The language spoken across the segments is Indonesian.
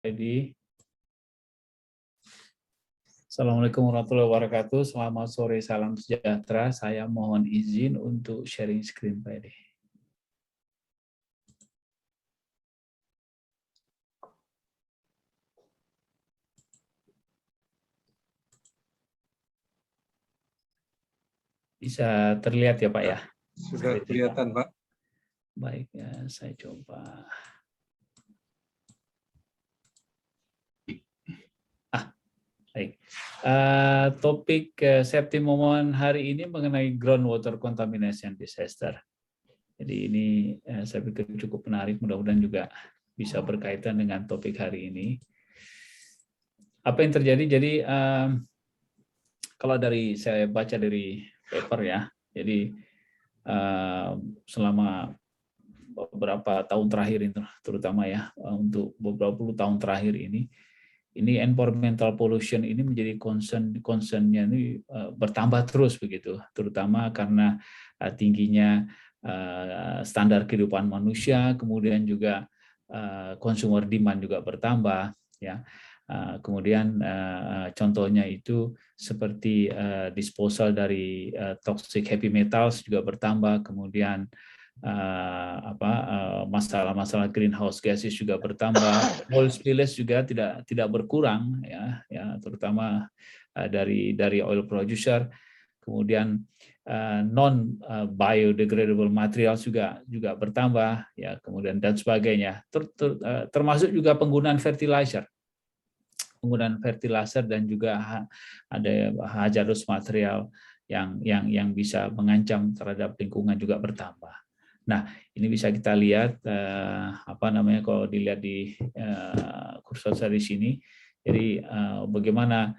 Jadi, Assalamualaikum warahmatullahi wabarakatuh. Selamat sore, salam sejahtera. Saya mohon izin untuk sharing screen, Pak Edi. Bisa terlihat ya, Pak ya? Sudah kelihatan, Pak. Baik, ya, saya coba. Baik. Topik safety moment hari ini mengenai groundwater contamination disaster. Jadi ini saya pikir cukup menarik, mudah-mudahan juga bisa berkaitan dengan topik hari ini. Apa yang terjadi? Jadi kalau saya baca dari paper ya, jadi selama beberapa tahun terakhir itu, terutama ya untuk beberapa puluh tahun terakhir ini environmental pollution ini menjadi concernnya ini bertambah terus begitu, terutama karena tingginya standar kehidupan manusia, kemudian juga consumer demand juga bertambah ya. Kemudian contohnya itu seperti disposal dari toxic heavy metals juga bertambah, kemudian masalah-masalah greenhouse gases juga bertambah, oil spillage juga tidak berkurang ya terutama dari oil producer, kemudian non biodegradable materials juga bertambah ya, kemudian dan sebagainya, termasuk juga penggunaan fertilizer dan juga ada hazardous material yang bisa mengancam terhadap lingkungan juga bertambah. Nah, ini bisa kita lihat kalau dilihat di kursor saya di sini. Jadi bagaimana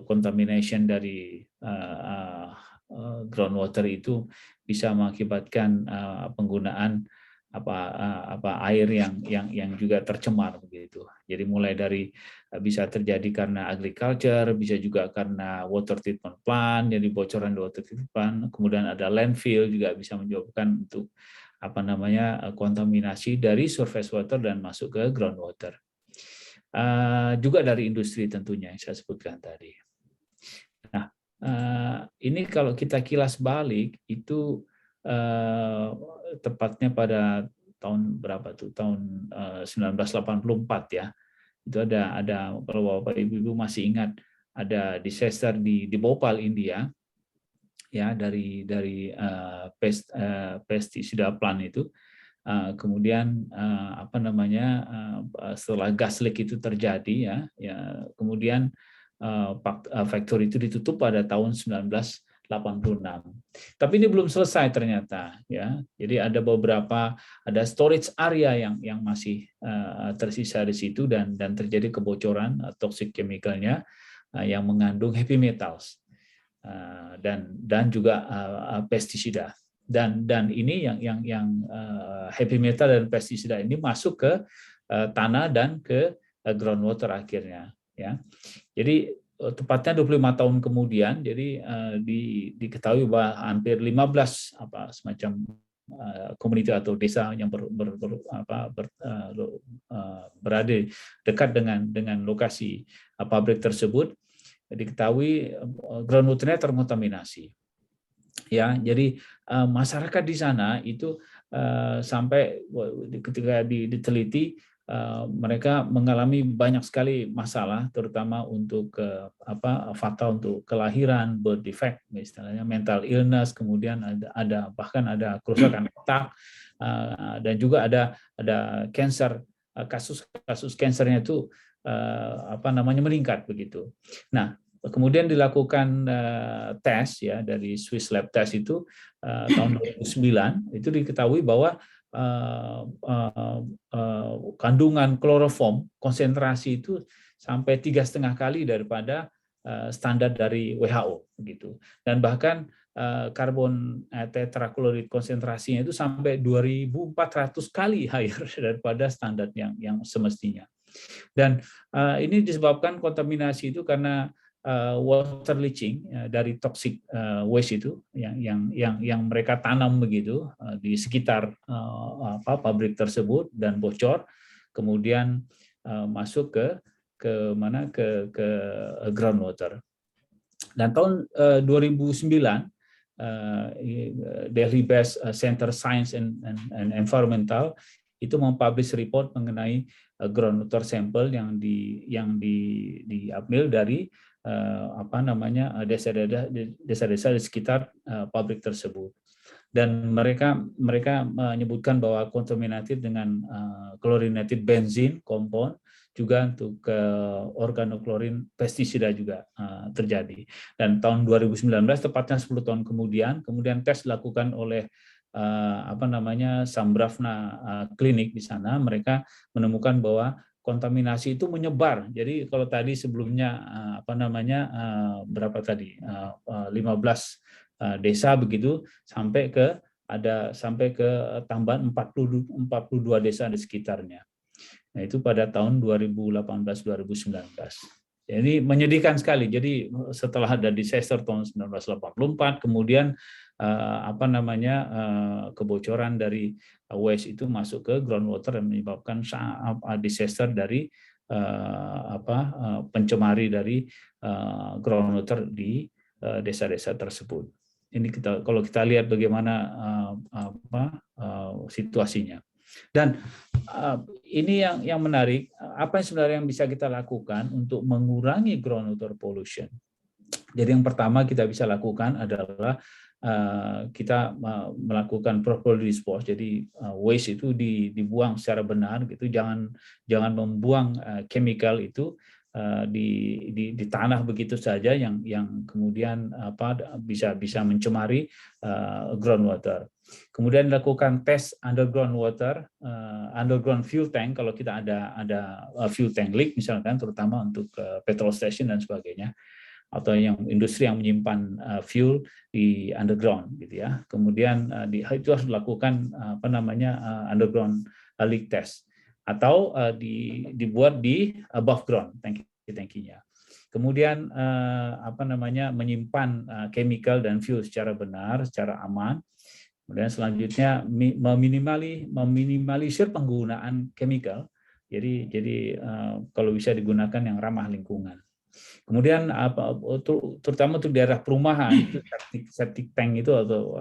contamination dari groundwater itu bisa mengakibatkan penggunaan air yang juga tercemar begitu. Jadi mulai dari bisa terjadi karena agriculture, bisa juga karena water treatment plant, jadi bocoran water treatment plant, kemudian ada landfill juga bisa menyebabkan untuk kontaminasi dari surface water dan masuk ke groundwater. Juga dari industri tentunya yang saya sebutkan tadi. Nah, ini kalau kita kilas balik itu tepatnya pada tahun berapa tuh, tahun 1984 ya, itu ada kalau Bapak Ibu masih ingat, ada disaster di Bhopal, India ya, dari pestisida plant itu. Kemudian setelah gas leak itu terjadi ya kemudian factory itu ditutup pada tahun 1986. Tapi ini belum selesai ternyata ya. Jadi ada storage area yang masih tersisa di situ dan terjadi kebocoran toxic chemical-nya yang mengandung heavy metals dan juga pestisida. Dan ini yang heavy metal dan pestisida ini masuk ke tanah dan ke groundwater akhirnya ya. Jadi tepatnya 25 tahun kemudian, jadi diketahui bahwa hampir 15 semacam komunitas atau desa yang berada dekat dengan lokasi pabrik tersebut, diketahui groundwater-nya terkontaminasi. Ya, jadi masyarakat di sana itu sampai ketika diteliti mereka mengalami banyak sekali masalah, terutama untuk fatal untuk kelahiran, birth defect, istilahnya mental illness, kemudian bahkan ada kerusakan otak dan juga ada cancer, kasus kansernya itu meningkat begitu. Nah, kemudian dilakukan tes ya dari Swiss Lab Test itu tahun 2009, itu diketahui bahwa kandungan kloroform konsentrasi itu sampai 3,5 kali daripada standar dari WHO begitu. Dan bahkan karbon tetraklorid konsentrasinya itu sampai 2.400 kali higher daripada standar yang semestinya. Dan ini disebabkan kontaminasi itu karena water leaching dari toxic waste itu yang mereka tanam begitu di sekitar pabrik tersebut dan bocor. kemudian masuk ke groundwater. Dan tahun 2009 Delhi Based Center Science and Environmental itu mempublish report mengenai groundwater sample yang diambil dari desa-desa di sekitar pabrik tersebut. Dan mereka menyebutkan bahwa contaminated dengan chlorinated benzene compound, juga untuk organoklorin pestisida juga terjadi. Dan tahun 2019, tepatnya 10 tahun kemudian tes dilakukan oleh Sambravna klinik di sana. Mereka menemukan bahwa kontaminasi itu menyebar. Jadi kalau tadi sebelumnya berapa tadi 15 desa begitu, sampai ke tambahan 42 desa di sekitarnya. Nah, itu pada tahun 2018-2019. Jadi menyedihkan sekali. Jadi setelah ada disaster tahun 1984, kemudian kebocoran dari waste itu masuk ke groundwater dan menyebabkan disaster dari pencemari dari groundwater di desa-desa tersebut. Ini kalau kita lihat bagaimana situasinya. Dan ini yang menarik, apa yang sebenarnya yang bisa kita lakukan untuk mengurangi groundwater pollution. Jadi yang pertama kita bisa lakukan adalah kita melakukan proper dispose. Jadi waste itu dibuang secara benar, gitu. Jangan membuang chemical itu di tanah begitu saja yang kemudian bisa mencemari groundwater. Kemudian dilakukan tes underground water, underground fuel tank kalau kita ada fuel tank leak misalkan, terutama untuk petrol station dan sebagainya, atau yang industri yang menyimpan fuel di underground gitu ya. Kemudian itu harus dilakukan underground leak test, atau dibuat di above ground tangkinya. Kemudian menyimpan chemical dan fuel secara benar, secara aman. Kemudian selanjutnya meminimalisir penggunaan chemical. Jadi kalau bisa digunakan yang ramah lingkungan. Kemudian terutama untuk daerah perumahan, itu septic tank itu atau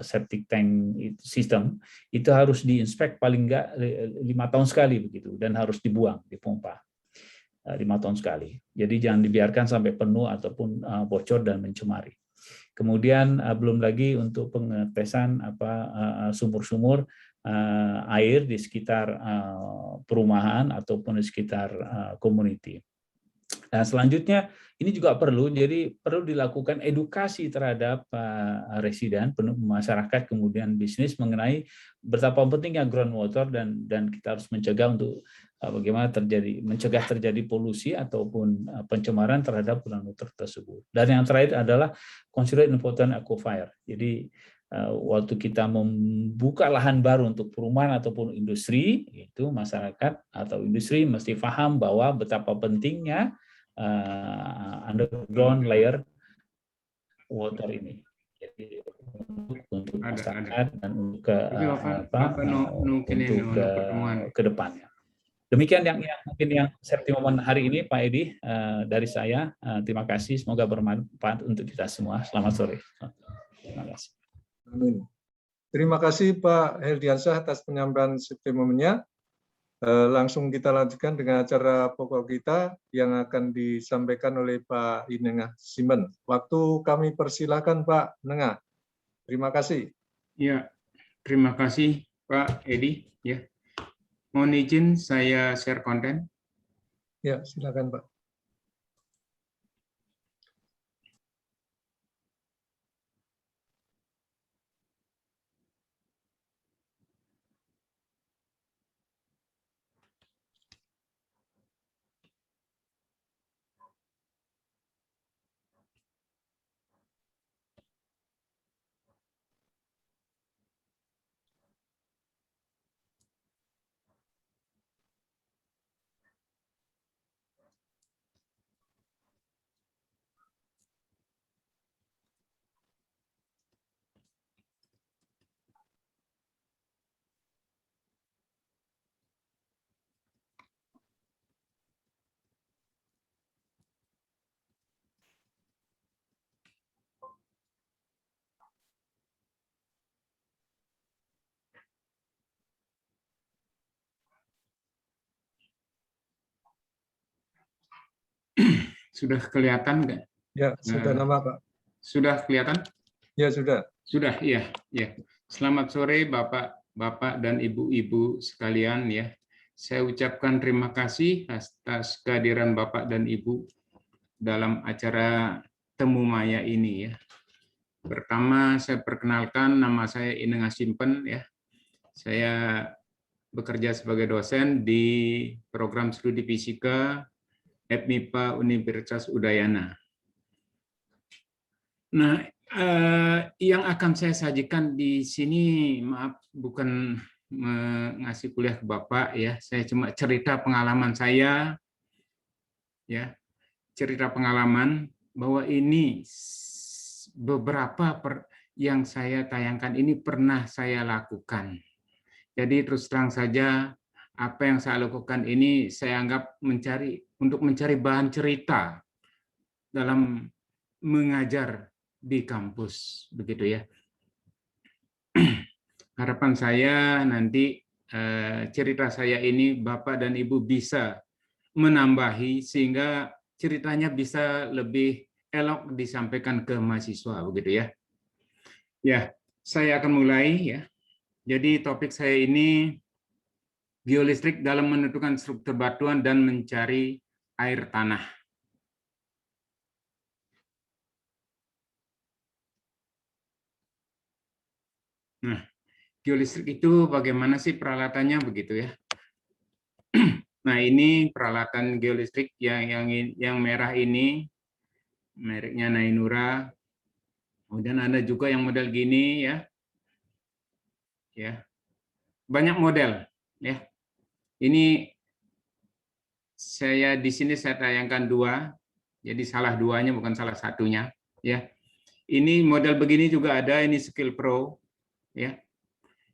septic tank system itu harus diinspek paling enggak 5 tahun sekali begitu, dan harus dibuang, dipompa 5 tahun sekali. Jadi jangan dibiarkan sampai penuh ataupun bocor dan mencemari. Kemudian belum lagi untuk pengetesan sumur-sumur air di sekitar perumahan ataupun di sekitar community. Nah, selanjutnya ini juga perlu dilakukan edukasi terhadap residen, masyarakat, kemudian bisnis mengenai betapa pentingnya groundwater, dan kita harus mencegah untuk bagaimana mencegah terjadi polusi ataupun pencemaran terhadap groundwater tersebut. Dan yang terakhir adalah consider important aquifer. Jadi waktu kita membuka lahan baru untuk perumahan ataupun industri, itu masyarakat atau industri mesti paham bahwa betapa pentingnya underground layer water ini. Jadi untuk masyarakat dan untuk ke depannya. Demikian yang mungkin yang Septimomen hari ini, Pak Edi, dari saya. Terima kasih, semoga bermanfaat untuk kita semua. Selamat sore. Terima kasih. Amin. Terima kasih Pak Herdiansyah atas penyampaian Septimomennya. Langsung kita lanjutkan dengan acara pokok kita yang akan disampaikan oleh Pak Inengah Simen. Waktu kami persilakan Pak Nengah. Terima kasih. Ya, terima kasih Pak Edi. Ya, mohon izin saya share konten. Ya, silakan Pak. Sudah kelihatan nggak? Ya, sudah nama Pak. Sudah kelihatan? Ya, sudah. Sudah, iya, ya. Selamat sore Bapak dan Ibu-ibu sekalian ya. Saya ucapkan terima kasih atas kehadiran Bapak dan Ibu dalam acara Temu Maya ini ya. Pertama saya perkenalkan, nama saya Ineng Asimpen ya. Saya bekerja sebagai dosen di program studi fisika FMIPA Universitas Udayana. Nah, yang akan saya sajikan di sini, maaf, bukan ngasih kuliah ke Bapak ya, saya cuma cerita pengalaman saya, ya, cerita pengalaman bahwa ini beberapa yang saya tayangkan ini pernah saya lakukan. Jadi terus terang saja, apa yang saya lakukan ini saya anggap untuk mencari bahan cerita dalam mengajar di kampus, begitu ya. Harapan saya nanti cerita saya ini Bapak dan Ibu bisa menambahi sehingga ceritanya bisa lebih elok disampaikan ke mahasiswa, begitu ya. Ya, saya akan mulai ya. Jadi topik saya ini geolistrik dalam menentukan struktur batuan dan mencari air tanah. Nah, geolistrik itu bagaimana sih peralatannya, begitu ya. Nah, ini peralatan geolistrik yang merah ini, mereknya Nainura. Kemudian ada juga yang model gini ya. Ya. Banyak model ya. Ini saya di sini saya tayangkan dua. Jadi salah duanya bukan salah satunya ya. Ini model begini juga ada, ini Skill Pro ya.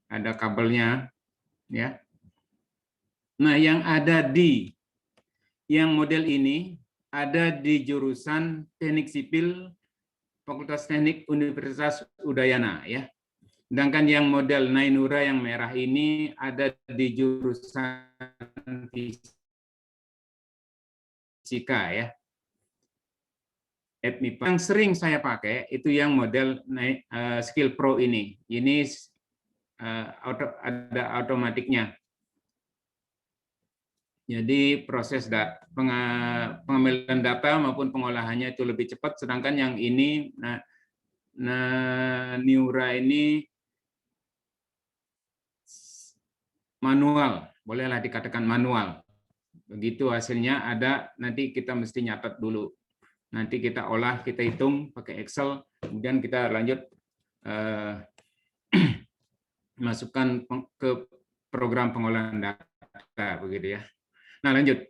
Ada kabelnya ya. Nah, yang model ini ada di jurusan Teknik Sipil Fakultas Teknik Universitas Udayana ya. Sedangkan yang model Nainura yang merah ini ada di jurusan fisika ya. FMIPA. Yang sering saya pakai itu yang model Skill Pro ini. Ini ada otomatiknya. Jadi proses pengambilan data maupun pengolahannya itu lebih cepat, sedangkan yang ini Nainura ini manual, bolehlah dikatakan manual. Begitu hasilnya ada, nanti kita mesti nyatet dulu. Nanti kita olah, kita hitung pakai Excel, kemudian kita lanjut masukkan ke program pengolahan data, begitu ya. Nah, lanjut.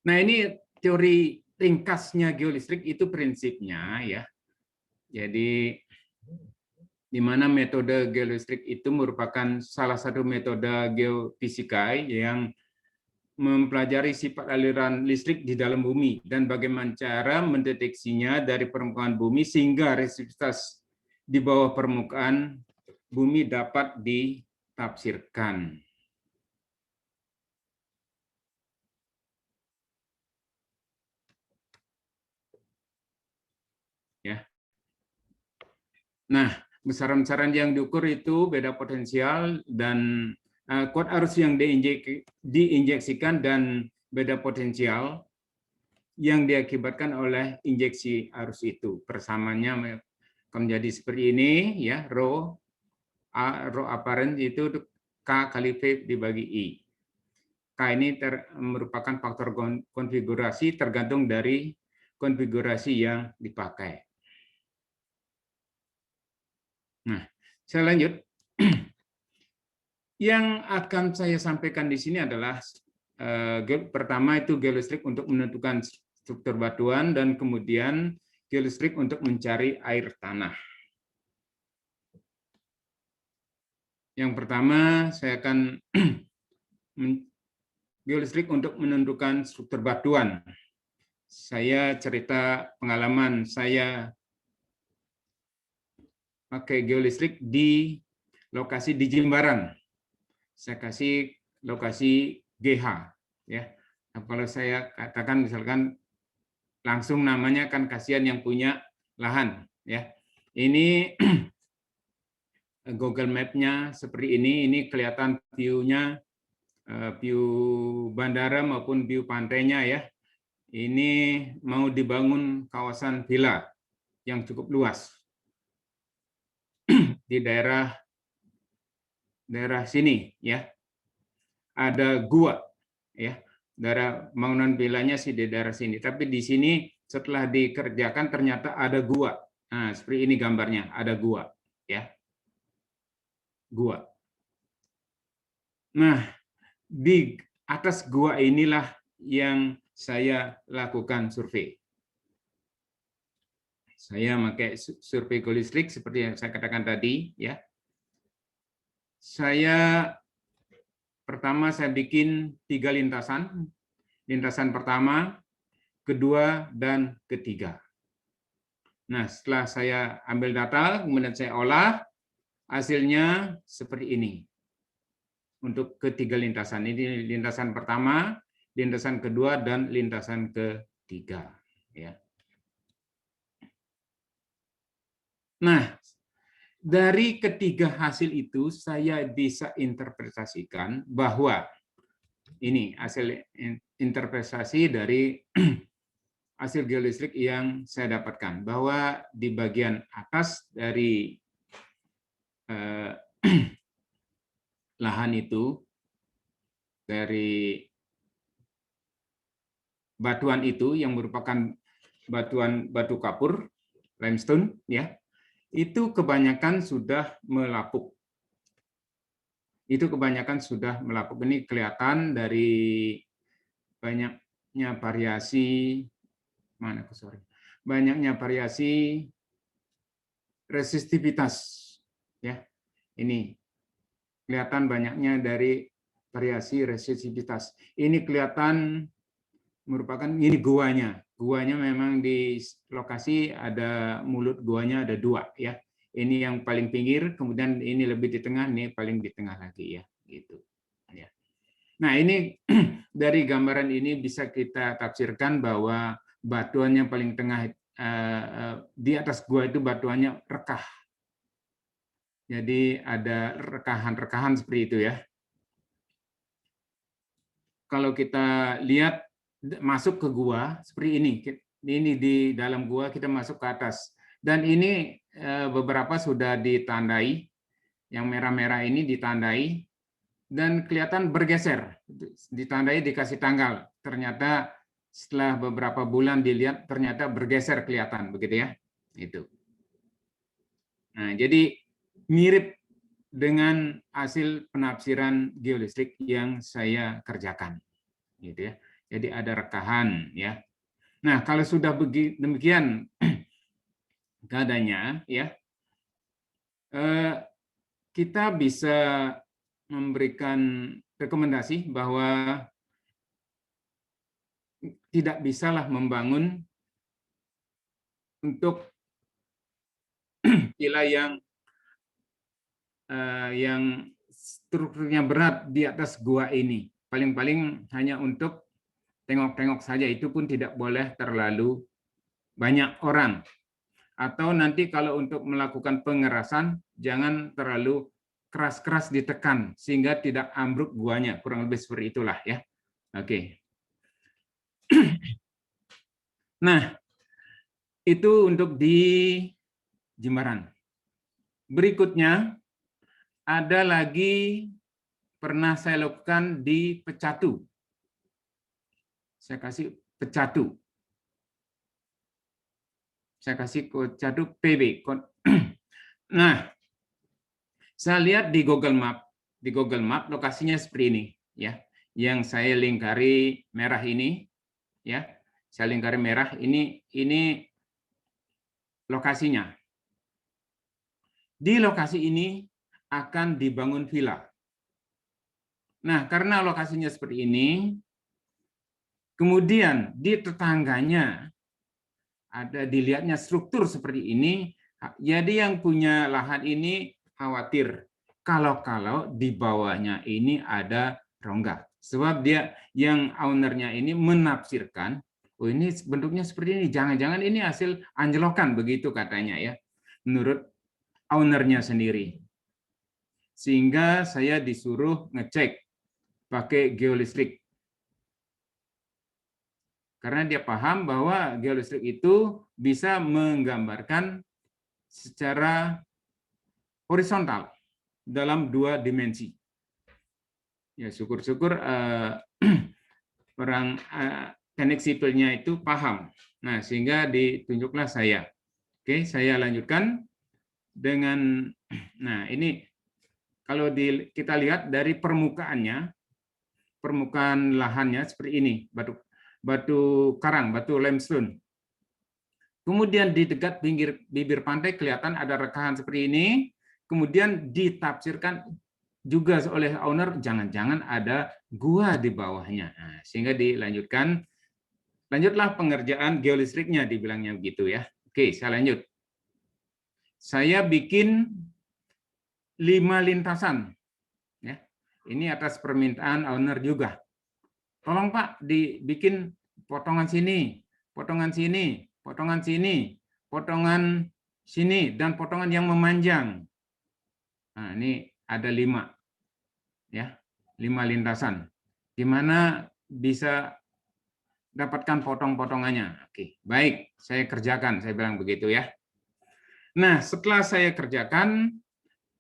Nah, ini teori ringkasnya geolistrik itu prinsipnya ya. Jadi di mana metode geolistrik itu merupakan salah satu metode geofisika yang mempelajari sifat aliran listrik di dalam bumi dan bagaimana cara mendeteksinya dari permukaan bumi sehingga resistivitas di bawah permukaan bumi dapat ditafsirkan. Ya. Nah, besaran-besaran yang diukur itu beda potensial dan kuat arus yang diinjeksikan dan beda potensial yang diakibatkan oleh injeksi arus itu. Persamaannya akan menjadi seperti ini ya, rho apparent itu K kali V dibagi I. K ini merupakan faktor konfigurasi tergantung dari konfigurasi yang dipakai. Nah, saya lanjut. Yang akan saya sampaikan di sini adalah pertama itu geolistrik untuk menentukan struktur batuan dan kemudian geolistrik untuk mencari air tanah. Yang pertama saya akan geolistrik untuk menentukan struktur batuan. Saya cerita pengalaman saya pakai geolistrik di lokasi di Jimbaran. Saya kasih lokasi GH ya. Nah, kalau saya katakan misalkan langsung namanya kan kasihan yang punya lahan ya. Ini Google Map-nya seperti ini kelihatan view-nya, view bandara maupun view pantainya ya. Ini mau dibangun kawasan villa yang cukup luas di daerah sini ya. Ada gua ya. Daerah bangunan villanya sih di daerah sini, tapi di sini setelah dikerjakan ternyata ada gua. Nah, seperti ini gambarnya, ada gua ya. Gua. Nah, di atas gua inilah yang saya lakukan survei. Saya pakai survei geolistrik seperti yang saya katakan tadi ya. Pertama saya bikin 3 lintasan. Lintasan pertama, kedua, dan ketiga. Nah, setelah saya ambil data, kemudian saya olah, hasilnya seperti ini. Untuk ketiga lintasan. Ini lintasan pertama, lintasan kedua, dan lintasan ketiga. Ya. Nah, dari ketiga hasil itu saya bisa interpretasikan bahwa ini hasil interpretasi dari hasil geolistrik yang saya dapatkan, bahwa di bagian atas dari lahan itu, dari batuan itu yang merupakan batu kapur, limestone, ya, itu kebanyakan sudah melapuk. Ini kelihatan dari banyaknya variasi, banyaknya variasi resistivitas. Ya, ini kelihatan banyaknya dari variasi resistivitas. Ini kelihatan merupakan ini guanya. Guanya memang di lokasi ada mulut guanya ada 2 ya. Ini yang paling pinggir, kemudian ini lebih di tengah, ini paling di tengah lagi ya, gitu. Ya. Nah, ini dari gambaran ini bisa kita tafsirkan bahwa batuan yang paling tengah di atas gua itu batuannya rekah. Jadi ada rekahan-rekahan seperti itu ya. Kalau kita lihat masuk ke gua seperti ini di dalam gua kita masuk ke atas, dan ini beberapa sudah ditandai, yang merah-merah ini ditandai dan kelihatan bergeser, ditandai dikasih tanggal, ternyata setelah beberapa bulan dilihat ternyata bergeser kelihatan begitu ya, itu. Nah, jadi mirip dengan hasil penafsiran geolistrik yang saya kerjakan, gitu ya. Jadi ada rekahan ya. Nah, kalau sudah demikian keadaannya ya, kita bisa memberikan rekomendasi bahwa tidak bisalah membangun untuk villa yang strukturnya berat di atas gua ini. Paling-paling hanya untuk tengok-tengok saja, itu pun tidak boleh terlalu banyak orang. Atau nanti kalau untuk melakukan pengerasan, jangan terlalu keras-keras ditekan, sehingga tidak ambruk guanya. Kurang lebih seperti itulah ya. Oke. Nah, itu untuk di Jimbaran. Berikutnya, ada lagi pernah saya lakukan di Pecatu. Saya kasih Pecatu. Saya kasih Pecatu PB. Nah, saya lihat di Google Map. Di Google Map lokasinya seperti ini, ya. Yang saya lingkari merah ini, ya. Saya lingkari merah ini lokasinya. Di lokasi ini akan dibangun villa. Nah, karena lokasinya seperti ini, kemudian di tetangganya ada dilihatnya struktur seperti ini, jadi yang punya lahan ini khawatir kalau di bawahnya ini ada rongga. Sebab dia yang ownernya ini menafsirkan oh ini bentuknya seperti ini, jangan-jangan ini hasil anjlokan begitu katanya ya, menurut ownernya sendiri. Sehingga saya disuruh ngecek pakai geolistrik. Karena dia paham bahwa geolistrik itu bisa menggambarkan secara horizontal dalam 2 dimensi. Ya syukur-syukur orang teknik sipilnya itu paham. Nah, sehingga ditunjuklah saya. Oke, saya lanjutkan dengan, nah ini kalau kita lihat dari permukaannya, permukaan lahannya seperti ini, batu karang, batu limestone. Kemudian di dekat bibir pantai kelihatan ada rekahan seperti ini, kemudian ditafsirkan juga oleh owner, jangan-jangan ada gua di bawahnya. Nah, sehingga dilanjutkan, lanjutlah pengerjaan geolistriknya, dibilangnya begitu ya. Oke, saya lanjut. Saya bikin 5 lintasan. Ya. Ini atas permintaan owner juga. Tolong Pak, dibikin potongan sini, potongan sini, potongan sini, potongan sini, dan potongan yang memanjang. Nah, ini ada 5. Ya, 5 lintasan. Di mana bisa dapatkan potong-potongannya. Oke, baik, saya kerjakan, saya bilang begitu ya. Nah, setelah saya kerjakan,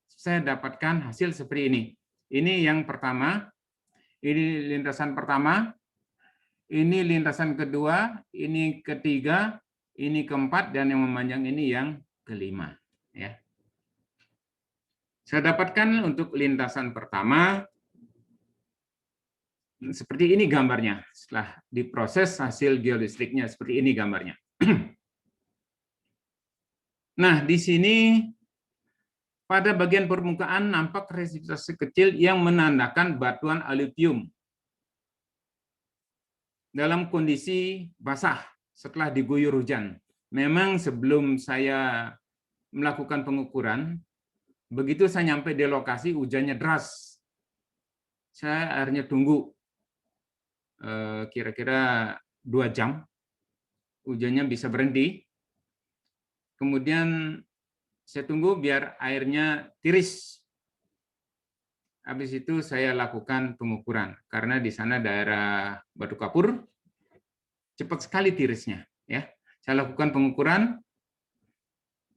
saya dapatkan hasil seperti ini. Ini yang pertama, ini lintasan pertama, ini lintasan kedua, ini ketiga, ini keempat, dan yang memanjang ini yang kelima. Ya. Saya dapatkan untuk lintasan pertama, seperti ini gambarnya. Setelah diproses hasil geolistriknya, seperti ini gambarnya. Nah, di sini pada bagian permukaan nampak residuasi kecil yang menandakan batuan alutium dalam kondisi basah setelah diguyur hujan. Memang sebelum saya melakukan pengukuran, begitu saya nyampe di lokasi hujannya deras. Saya akhirnya tunggu kira-kira 2 jam, hujannya bisa berhenti. Kemudian saya tunggu biar airnya tiris. Habis itu saya lakukan pengukuran karena di sana daerah Batu Kapur cepat sekali tirisnya. Ya, saya lakukan pengukuran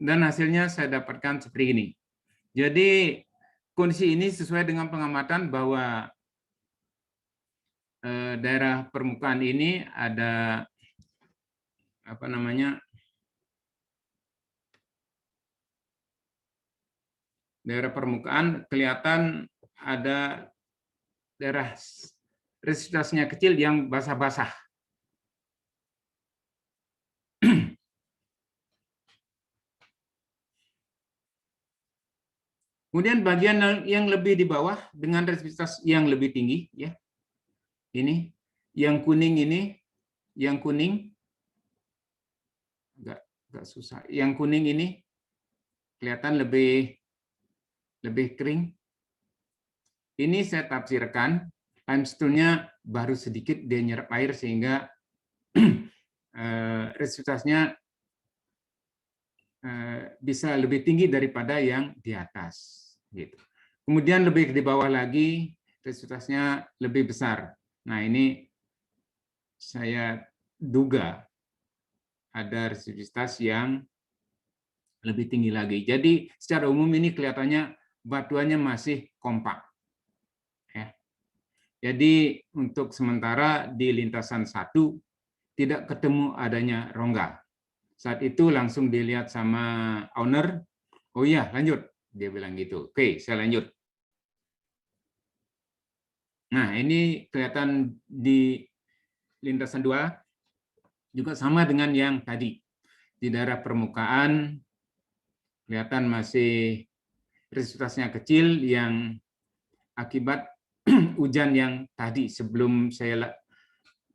dan hasilnya saya dapatkan seperti ini. Jadi kondisi ini sesuai dengan pengamatan bahwa daerah permukaan ini ada apa namanya? Daerah permukaan kelihatan ada daerah residuasinya kecil yang basah-basah. Kemudian bagian yang lebih di bawah dengan residuasitas yang lebih tinggi, ya. Ini yang kuning ini, yang kuning agak susah. Yang kuning ini kelihatan lebih kering. Ini saya tafsirkan limestone-nya baru sedikit dia nyerap air sehingga residuasitasnya bisa lebih tinggi daripada yang di atas. Gitu. Kemudian lebih di bawah lagi residuasitasnya lebih besar. Nah ini saya duga ada residuasitas yang lebih tinggi lagi. Jadi secara umum ini kelihatannya batuannya masih kompak. Ya. Jadi untuk sementara di lintasan 1 tidak ketemu adanya rongga. Saat itu langsung dilihat sama owner, oh iya lanjut, dia bilang gitu. Oke, saya lanjut. Nah ini kelihatan di lintasan 2 juga sama dengan yang tadi. Di daerah permukaan kelihatan masih residuasitasnya kecil yang akibat hujan yang tadi sebelum saya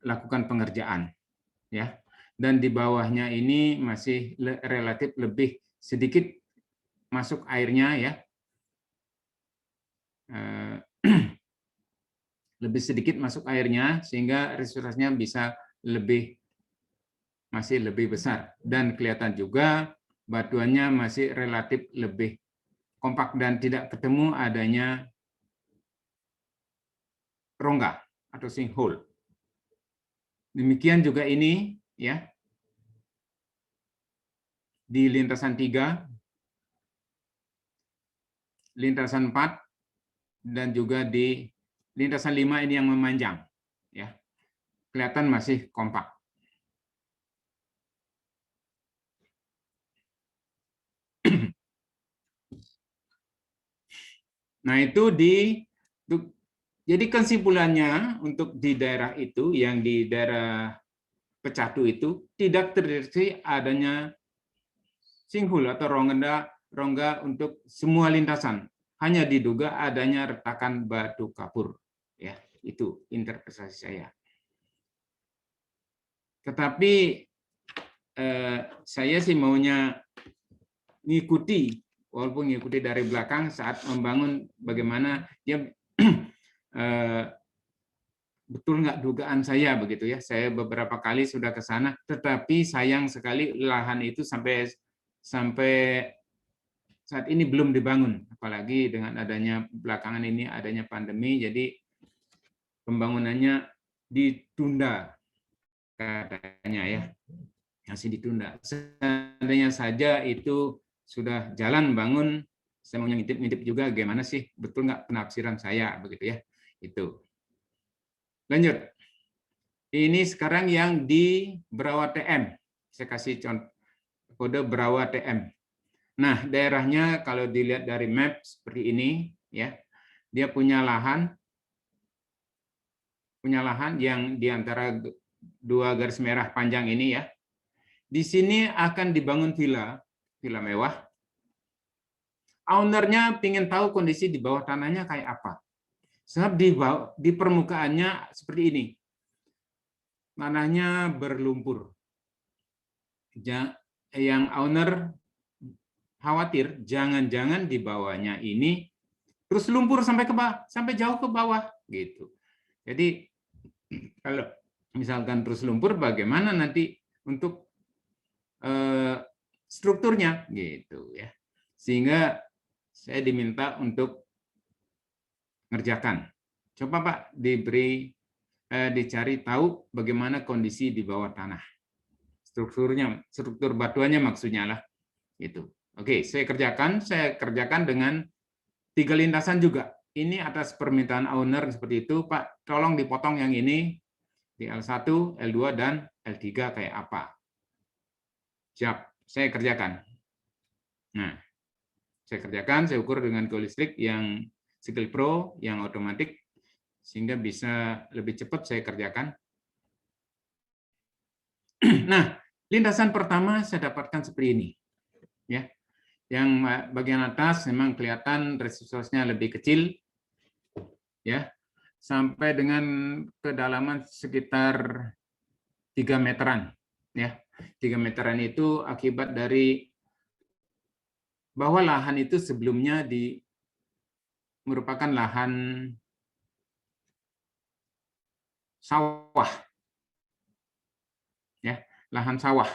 lakukan pengerjaan. Ya. Dan di bawahnya ini masih relatif lebih sedikit masuk airnya ya. Lebih sedikit masuk airnya sehingga residuasitasnya bisa lebih masih lebih besar, dan kelihatan juga batuannya masih relatif lebih kompak dan tidak ketemu adanya rongga atau sinkhole. Demikian juga ini ya, di lintasan 3, lintasan 4, dan juga di lintasan 5 ini yang memanjang ya. Kelihatan masih kompak. Nah, itu jadi kesimpulannya untuk di daerah itu, yang di daerah Pecatu itu tidak terdeteksi adanya sinkhole atau rongga untuk semua lintasan. Hanya diduga adanya retakan batu kapur. Ya, itu interpretasi saya. Tetapi saya sih maunya ngikuti, walaupun ngikuti dari belakang saat membangun bagaimana dia betul nggak dugaan saya begitu ya. Saya beberapa kali sudah ke sana, tetapi sayang sekali lahan itu sampai saat ini belum dibangun. Apalagi dengan adanya belakangan ini adanya pandemi, jadi pembangunannya ditunda katanya ya, masih ditunda. Seandainya saja itu sudah jalan bangun, saya mau ngintip-ngintip juga gimana sih, betul nggak penafsiran saya begitu ya. Itu. Lanjut. Ini sekarang yang di Brawa TM. Saya kasih contoh kode Brawa TM. Nah, daerahnya kalau dilihat dari map seperti ini ya. Dia punya lahan yang di antara dua garis merah panjang ini ya. Di sini akan dibangun villa mewah. Ownernya ingin tahu kondisi di bawah tanahnya kayak apa. Sebab di permukaannya seperti ini. Tanahnya berlumpur. Yang owner khawatir jangan-jangan di bawahnya ini terus lumpur sampai jauh ke bawah gitu. Jadi kalau misalkan terus lumpur, bagaimana nanti untuk strukturnya gitu ya. Sehingga saya diminta untuk ngerjakan. Coba Pak dicari tahu bagaimana kondisi di bawah tanah. Struktur batuannya maksudnya lah. Itu. Oke, saya kerjakan dengan 3 lintasan juga. Ini atas permintaan owner seperti itu, Pak, tolong dipotong yang ini di L1, L2 dan L3 kayak apa. Siap, saya kerjakan. Nah, saya ukur dengan geolistrik yang Skill Pro, yang otomatis, sehingga bisa lebih cepat saya kerjakan. Nah, lintasan pertama saya dapatkan seperti ini. Ya. Yang bagian atas memang kelihatan resistursnya lebih kecil. Ya. Sampai dengan kedalaman sekitar 3 meteran. Ya. 3 meteran itu akibat dari bahwa lahan itu sebelumnya merupakan lahan sawah. Ya, lahan sawah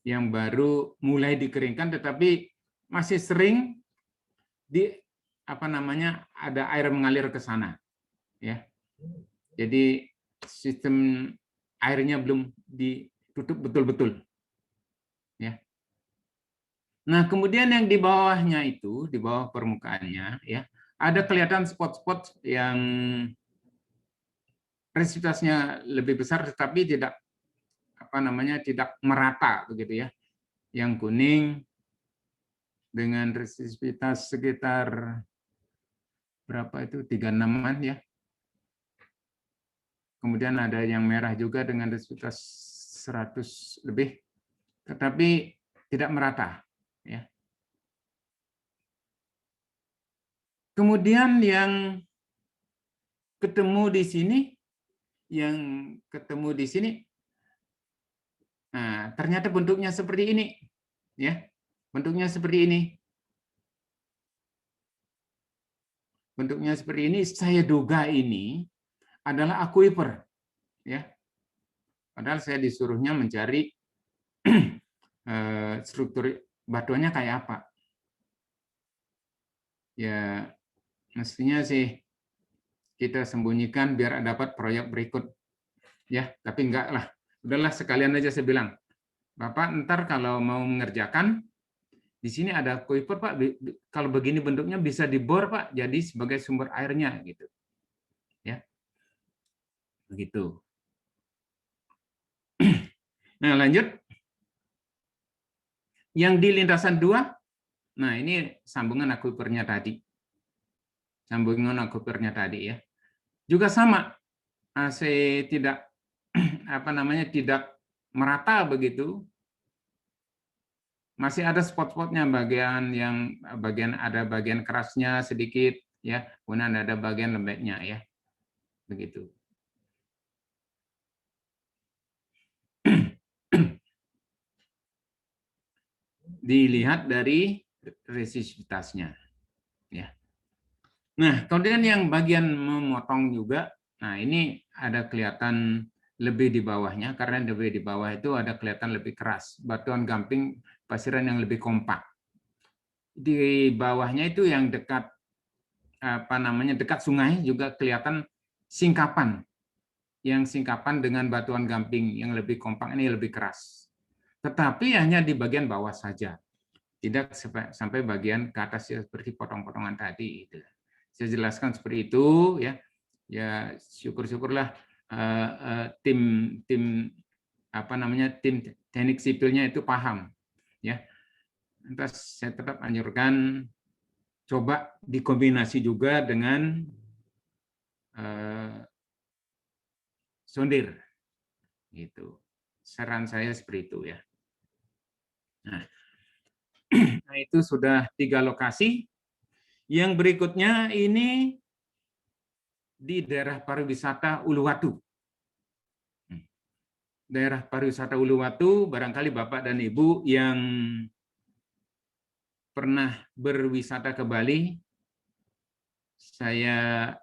yang baru mulai dikeringkan, tetapi masih sering ada air mengalir ke sana. Ya. Jadi sistem airnya belum ditutup betul-betul. Ya. Nah, kemudian yang di bawahnya itu, di bawah permukaannya, ya, ada kelihatan spot-spot yang resistivitasnya lebih besar, tetapi tidak tidak merata begitu ya. Yang kuning dengan resistivitas sekitar berapa itu, 36-an ya. Kemudian ada yang merah juga dengan resistivitas 100 lebih, tetapi tidak merata ya. Kemudian yang ketemu di sini, nah, ternyata bentuknya seperti ini, ya, bentuknya seperti ini. Bentuknya seperti ini, saya duga ini adalah aquifer, ya, Padahal saya disuruhnya mencari struktur batuannya kayak apa. Ya, mestinya sih kita sembunyikan biar dapat proyek berikut. Ya, tapi enggak lah. Udahlah, sekalian aja saya bilang, Bapak ntar kalau mau mengerjakan, di sini ada aquifer Pak, kalau begini bentuknya bisa dibor Pak, jadi sebagai sumber airnya gitu. Ya. Begitu. Nah, lanjut. Yang di lintasan 2, nah ini sambungan aquifernya tadi. Sambungan aquifernya tadi ya. Juga sama. AC tidak tidak merata begitu. Masih ada spot-spotnya, ada bagian kerasnya sedikit ya, kemudian ada bagian lembeknya ya. Begitu. Dilihat dari resisivitasnya ya. Nah, kemudian yang bagian memotong juga, nah ini ada kelihatan lebih di bawahnya, karena lebih di bawah itu ada kelihatan lebih keras, batuan gamping pasiran yang lebih kompak. Di bawahnya itu yang dekat dekat sungai juga kelihatan singkapan. Yang singkapan dengan batuan gamping yang lebih kompak ini lebih keras. Tetapi hanya di bagian bawah saja. Tidak sampai bagian ke atas ya, seperti potong-potongan tadi itu. Saya jelaskan seperti itu ya. Ya syukur-syukurlah tim teknik sipilnya itu paham ya. Lantas saya tetap anjurkan coba dikombinasi juga dengan sondir gitu. Saran saya seperti itu ya. Nah, itu sudah 3 lokasi. Yang berikutnya ini di daerah pariwisata Uluwatu. Daerah pariwisata Uluwatu, barangkali Bapak dan Ibu yang pernah berwisata ke Bali, saya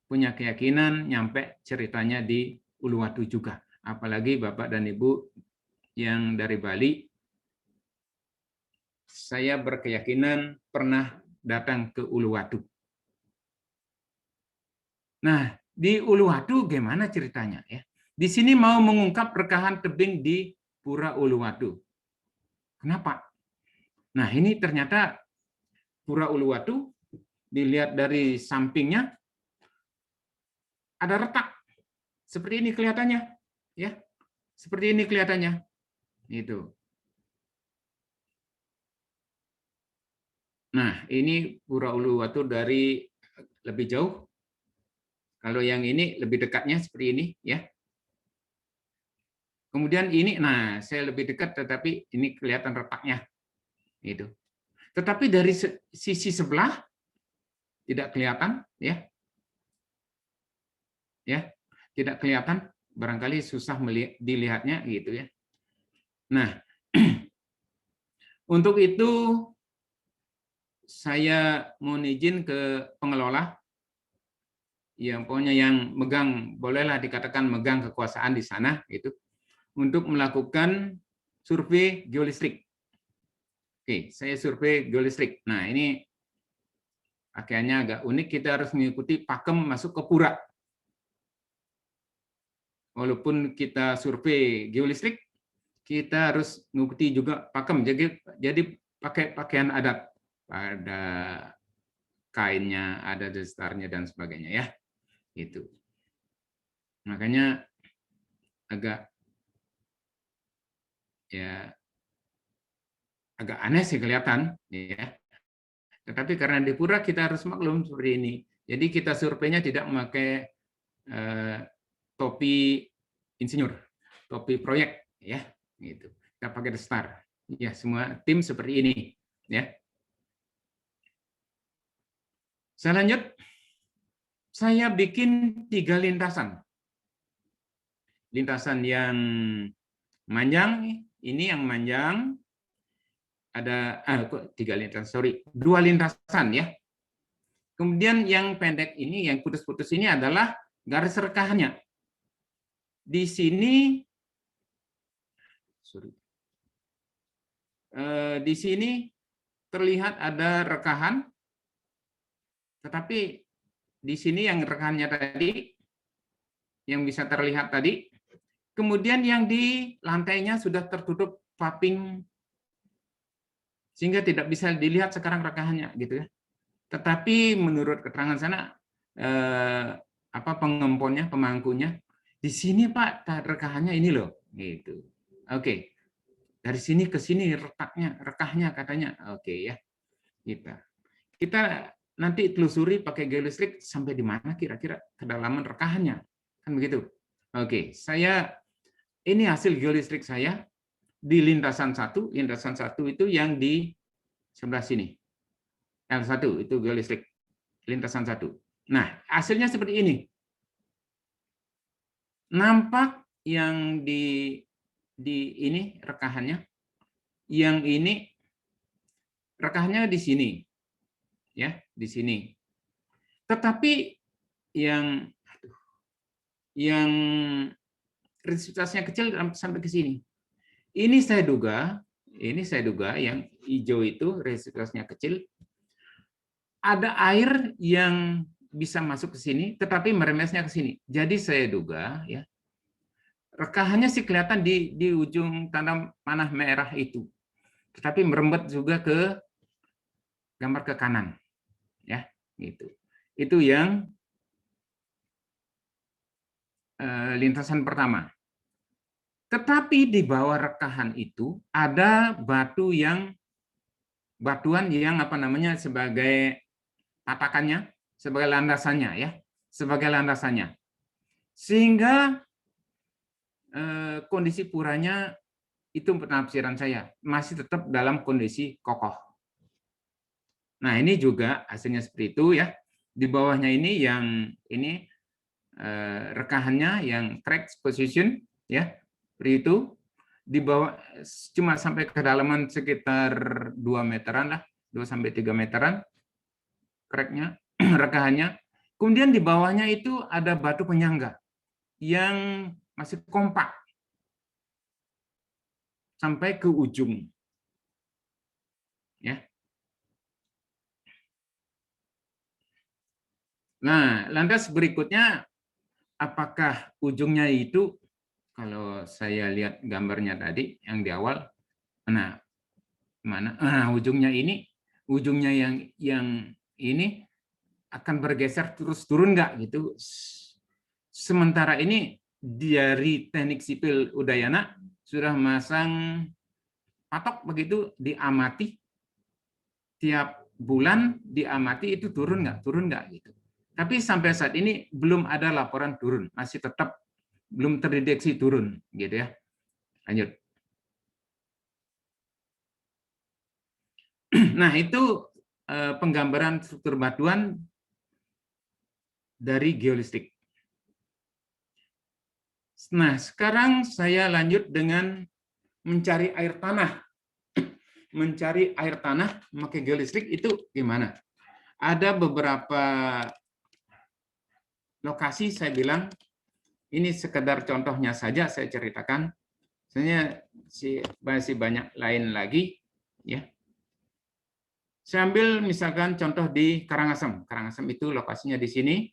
punya keyakinan nyampe ceritanya di Uluwatu juga. Apalagi Bapak dan Ibu yang dari Bali, saya berkeyakinan pernah datang ke Uluwatu. Nah, di Uluwatu gimana ceritanya ya? Di sini mau mengungkap rekahan tebing di Pura Uluwatu. Kenapa? Nah, ini ternyata Pura Uluwatu dilihat dari sampingnya ada retak. Seperti ini kelihatannya, ya. Seperti ini kelihatannya. Itu. Nah, ini Pura Uluwatu dari lebih jauh. Kalau yang ini lebih dekatnya seperti ini, ya. Kemudian ini, nah saya lebih dekat, tetapi ini kelihatan retaknya. Itu. Tetapi dari sisi sebelah tidak kelihatan, ya. Ya, tidak kelihatan. Barangkali susah dilihatnya, gitu ya. Nah, untuk itu saya mohon izin ke pengelola, yang pokoknya yang megang, bolehlah dikatakan megang kekuasaan di sana, gitu, untuk melakukan survei geolistrik. Oke, saya survei geolistrik. Nah, ini pakaiannya agak unik, kita harus mengikuti pakem masuk ke pura. Walaupun kita survei geolistrik, kita harus mengikuti juga pakem. Jadi pakai pakaian adat, ada kainnya, ada dasarnya dan sebagainya ya. Itu. Makanya agak aneh sih kelihatan ya. Tetapi karena di pura kita harus maklum seperti ini. Jadi kita surveinya tidak memakai topi insinyur, topi proyek ya, gitu. Kita pakai star. Ya, semua tim seperti ini ya. Saya lanjut. Saya bikin 3 lintasan. Lintasan yang manjang, ini yang manjang ada 3 lintasan, sorry, 2 lintasan ya. Kemudian yang pendek ini, yang putus-putus ini adalah garis rekahannya. Di sini Di sini terlihat ada rekahan, tetapi di sini yang rekahannya tadi, yang bisa terlihat tadi, kemudian yang di lantainya sudah tertutup paving, sehingga tidak bisa dilihat sekarang rekahannya, gitu ya. Tetapi menurut keterangan sana, pengemponnya, pemangkunya, di sini Pak, rekahannya ini loh, gitu. Oke, dari sini ke sini rekahnya katanya, oke ya. Kita nanti telusuri pakai geolistrik sampai di mana kira-kira kedalaman rekahannya, kan begitu. Oke, ini hasil geolistrik saya di lintasan 1 itu yang di sebelah sini. L1 itu geolistrik lintasan 1. Nah, hasilnya seperti ini. Nampak yang di ini rekahannya, yang ini rekahannya di sini. Ya, di sini. Tetapi yang resistivitasnya kecil sampai ke sini. Ini saya duga yang hijau itu resistivitasnya kecil. Ada air yang bisa masuk ke sini, tetapi merembesnya ke sini. Jadi saya duga, ya, rekahannya sih kelihatan di ujung tanda panah merah itu, tetapi merembet juga ke gambar ke kanan, ya, gitu. Itu yang lintasan pertama. Tetapi di bawah rekahan itu ada batuan yang sebagai patakannya, sebagai landasannya, ya, sebagai landasannya, sehingga kondisi puranya itu penafsiran saya masih tetap dalam kondisi kokoh. Nah, ini juga hasilnya seperti itu, ya. Di bawahnya ini yang ini rekahannya yang crack position, ya, seperti itu. Di bawah cuma sampai kedalaman sekitar 2 meteran lah, 2 sampai 3 meteran cracknya, rekahannya. Kemudian di bawahnya itu ada batu penyangga yang masih kompak sampai ke ujung, ya. Nah, lantas berikutnya, apakah ujungnya itu, kalau saya lihat gambarnya tadi yang di awal, nah, mana? Nah, ujungnya yang ini akan bergeser terus turun nggak gitu. Sementara ini dari Teknik Sipil Udayana sudah masang patok begitu, diamati tiap bulan, diamati itu turun nggak gitu. Tapi sampai saat ini belum ada laporan turun, masih tetap belum terdeteksi turun, gitu ya. Lanjut. Nah, itu penggambaran struktur batuan dari geolistrik. Nah, sekarang saya lanjut dengan mencari air tanah. Mencari air tanah memakai geolistrik itu gimana? Ada beberapa lokasi, saya bilang ini sekedar contohnya saja saya ceritakan. Sebenarnya masih banyak lain lagi, ya. Saya ambil misalkan contoh di Karangasem. Karangasem itu lokasinya di sini,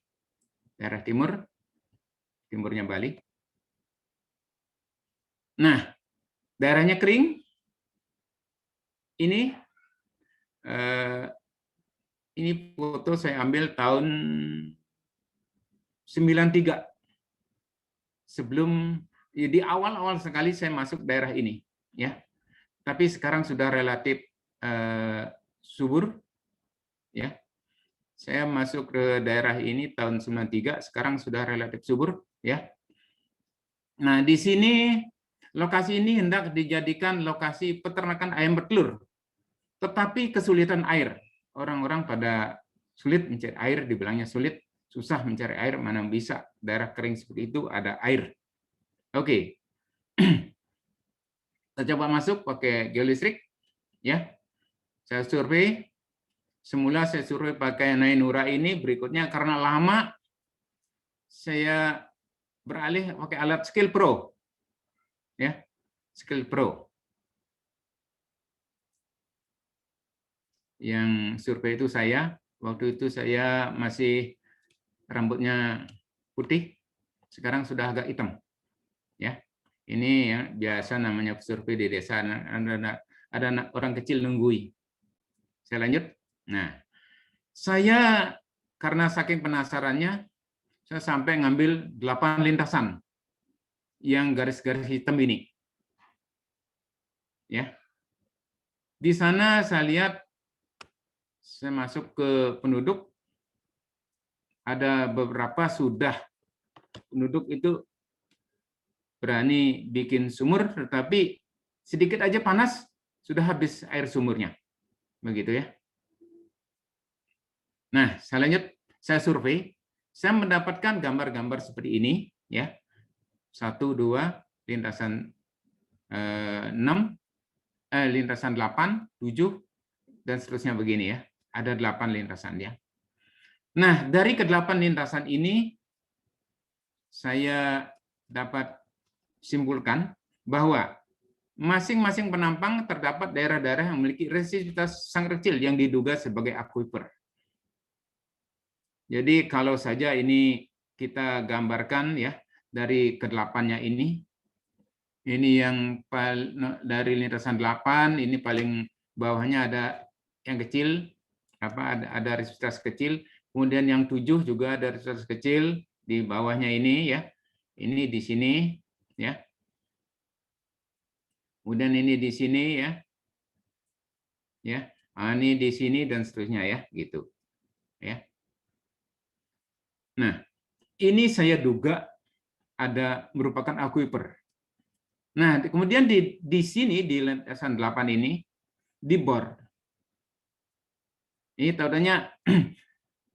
daerah timurnya Bali. Nah, daerahnya kering. Ini foto saya ambil tahun 93. Sebelum, ya, di awal-awal sekali saya masuk daerah ini, ya. Tapi sekarang sudah relatif subur, ya. Saya masuk ke daerah ini tahun 93, sekarang sudah relatif subur, ya. Nah, di sini lokasi ini hendak dijadikan lokasi peternakan ayam bertelur. Tetapi kesulitan air. Orang-orang pada sulit mencari air, dibilangnya sulit, susah mencari air, mana bisa daerah kering seperti itu ada air. Oke. Kita coba masuk pakai geolistrik, ya. Saya survei. Semula saya survei pakai Nainura ini, berikutnya karena lama saya beralih pakai alat Skill Pro. Ya. Skill Pro. Yang survei itu saya, waktu itu saya masih rambutnya putih, sekarang sudah agak hitam. Ya, ini ya biasa namanya survei di desa. Ada orang kecil nunggui. Saya lanjut. Nah, saya karena saking penasarannya, saya sampai ngambil 8 lintasan yang garis-garis hitam ini. Ya, di sana saya lihat, saya masuk ke penduduk, ada beberapa sudah penduduk itu berani bikin sumur, tetapi sedikit aja panas, sudah habis air sumurnya. Begitu ya. Nah, saya lanjut, saya survei, saya mendapatkan gambar-gambar seperti ini, ya. 1, 2, lintasan 6, lintasan 8, 7, dan seterusnya begini ya. Ada 8 lintasan ya. Nah, dari ke-8 lintasan ini, saya dapat simpulkan bahwa masing-masing penampang terdapat daerah-daerah yang memiliki resistivitas sangat kecil yang diduga sebagai aquifer. Jadi kalau saja ini kita gambarkan ya, dari ke-8-nya ini yang dari lintasan 8, ini paling bawahnya ada yang kecil, ada resistivitas kecil, kemudian yang 7 juga ada resistivitas kecil, di bawahnya ini ya, ini di sini ya, kemudian ini di sini ya, ini di sini dan seterusnya ya, gitu ya. Nah, ini saya duga ada merupakan aquifer. Nah, kemudian di sini di lintasan 8 ini dibor. Ini tandanya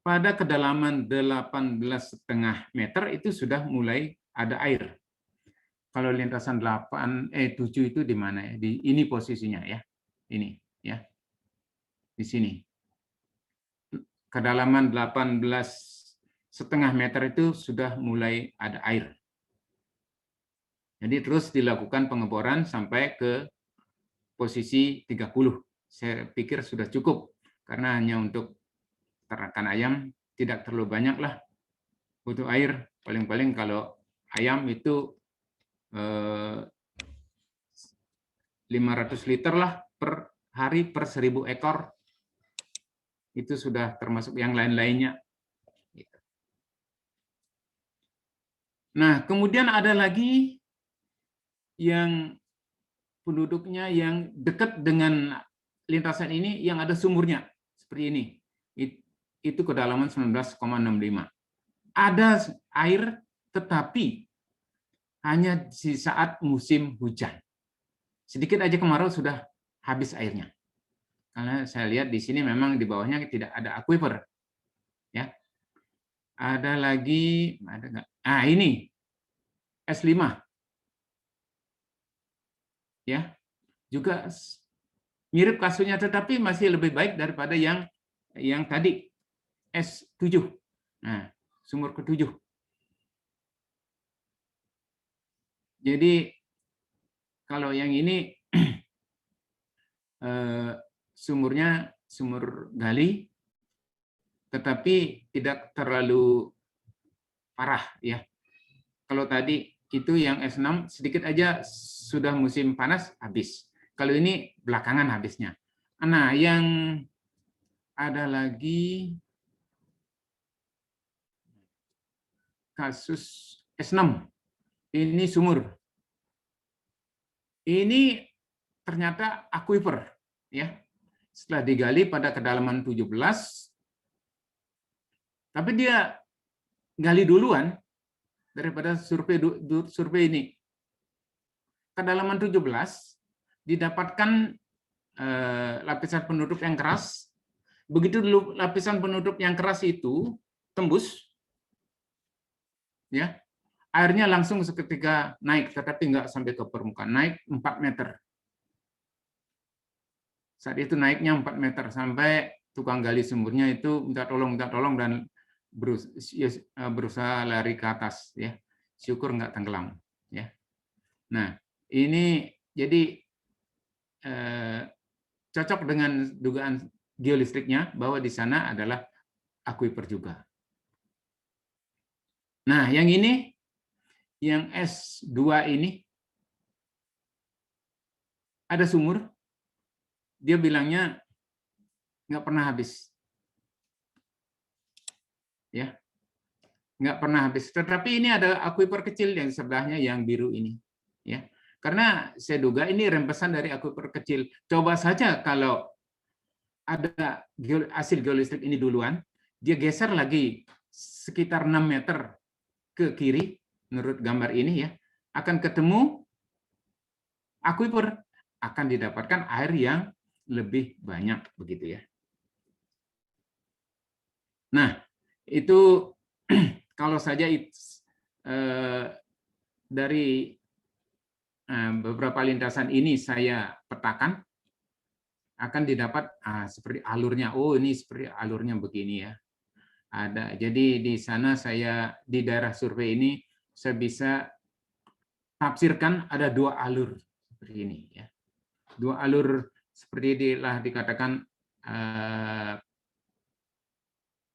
pada kedalaman 18,5 meter itu sudah mulai ada air. Kalau lintasan 7 itu di mana ya? Ini posisinya ya. Ini ya. Di sini. Kedalaman 18,5 meter itu sudah mulai ada air. Jadi terus dilakukan pengeboran sampai ke posisi 30. Saya pikir sudah cukup karena hanya untuk ternakan ayam tidak terlalu banyak lah butuh air. Paling-paling kalau ayam itu 500 liter lah per hari per 1.000 ekor. Itu sudah termasuk yang lain-lainnya. Nah, kemudian ada lagi yang penduduknya yang dekat dengan lintasan ini yang ada sumurnya seperti ini. Itu kedalaman 19,65. Ada air tetapi hanya di saat musim hujan. Sedikit aja kemarau sudah habis airnya. Karena saya lihat di sini memang di bawahnya tidak ada aquifer. Ya. Ada lagi, ada nggak? Ini S5. Ya. Juga mirip kasusnya tetapi masih lebih baik daripada yang tadi S7. Nah, sumur ke-7. Jadi kalau yang ini sumurnya sumur gali, tetapi tidak terlalu parah ya. Kalau tadi itu yang S6 sedikit aja sudah musim panas habis. Kalau ini belakangan habisnya. Nah, yang ada lagi kasus S6. Ini sumur. Ini ternyata aquifer ya. Setelah digali pada kedalaman 17, tapi dia gali duluan daripada survei ini. Kedalaman 17 didapatkan lapisan penduduk yang keras. Begitu dulu lapisan penduduk yang keras itu tembus, ya, airnya langsung seketika naik, tetapi nggak sampai ke permukaan, naik 4 meter. Saat itu naiknya 4 meter, sampai tukang gali sumurnya itu minta tolong, dan berusaha lari ke atas. Ya. Syukur nggak tenggelam. Ya. Nah, ini Jadi cocok dengan dugaan geolistriknya bahwa di sana adalah aquifer juga. Nah, yang ini, yang S2 ini, ada sumur, dia bilangnya nggak pernah habis. Ya, nggak pernah habis. Tetapi ini ada aquifer kecil yang sebelahnya yang biru ini. Ya, karena saya duga ini rembesan dari aquifer kecil. Coba saja kalau ada hasil geolistrik ini duluan, dia geser lagi sekitar 6 meter ke kiri, menurut gambar ini ya, akan ketemu aquifer, akan didapatkan air yang lebih banyak begitu ya. Nah, itu kalau saja dari beberapa lintasan ini saya petakan, akan didapat seperti alurnya. Oh, ini seperti alurnya begini ya. Ada. Jadi di sana saya di daerah survei ini saya bisa tafsirkan ada 2 alur seperti ini ya. 2 alur seperti dikatakan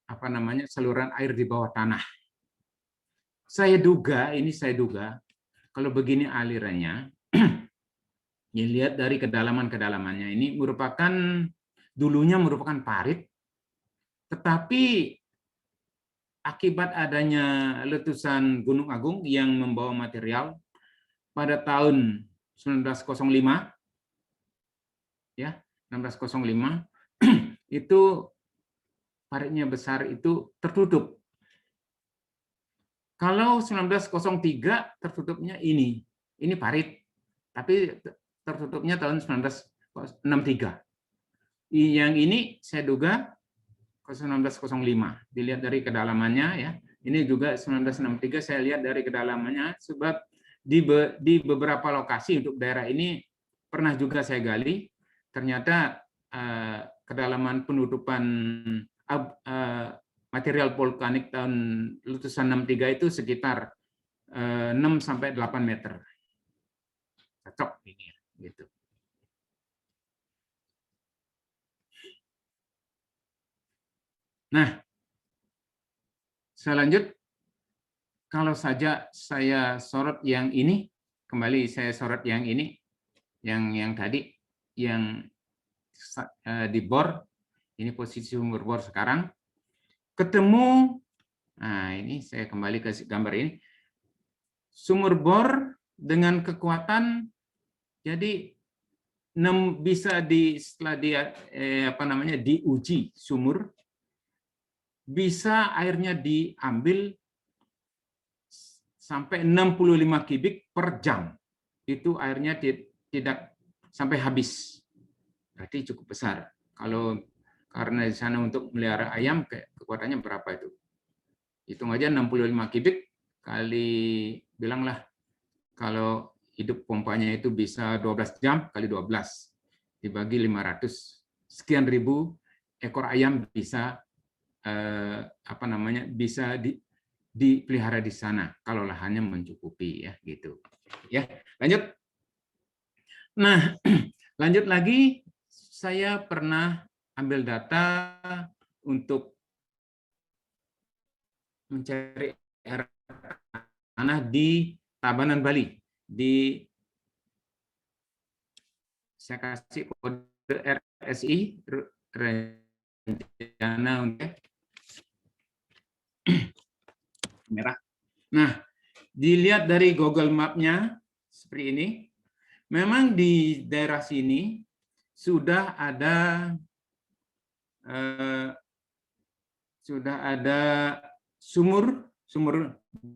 apa namanya, saluran air di bawah tanah. Saya duga kalau begini alirannya, ya lihat dari kedalaman-kedalamannya ini dulunya merupakan parit, tetapi akibat adanya letusan Gunung Agung yang membawa material pada tahun 1905 ya, 1905 itu paritnya besar itu tertutup. Kalau 1903 tertutupnya ini parit, tapi tertutupnya tahun 1963. Yang ini saya duga 1905. Dilihat dari kedalamannya ya. Ini juga 1963 saya lihat dari kedalamannya, sebab di beberapa lokasi untuk daerah ini pernah juga saya gali, ternyata kedalaman penutupan material vulkanik tahun letusan 63 itu sekitar 6 sampai 8 meter. Cocok ini ya, gitu. Nah, saya lanjut. Kalau saja saya sorot yang ini, kembali saya sorot yang ini, yang tadi, yang di bor, ini posisi sumber bor sekarang, ketemu, nah ini saya kembali ke gambar ini, sumur bor dengan kekuatan, jadi bisa setelah dia diuji sumur, bisa airnya diambil sampai 65 kubik per jam. Itu airnya tidak sampai habis. Berarti cukup besar. Karena di sana untuk melihara ayam kekuatannya berapa itu? Hitung aja 65 kubik kali, bilanglah kalau hidup pompanya itu bisa 12 jam kali 12 dibagi 500, sekian ribu ekor ayam bisa bisa dipelihara di sana kalau lahannya mencukupi ya, gitu. Ya, lanjut. Nah, lanjut lagi, saya pernah ambil data untuk mencari air tanah di Tabanan, Bali. Saya kasih kode RSI, rencana untuk merah. Nah, dilihat dari Google Map-nya seperti ini. Memang di daerah sini sudah ada sumur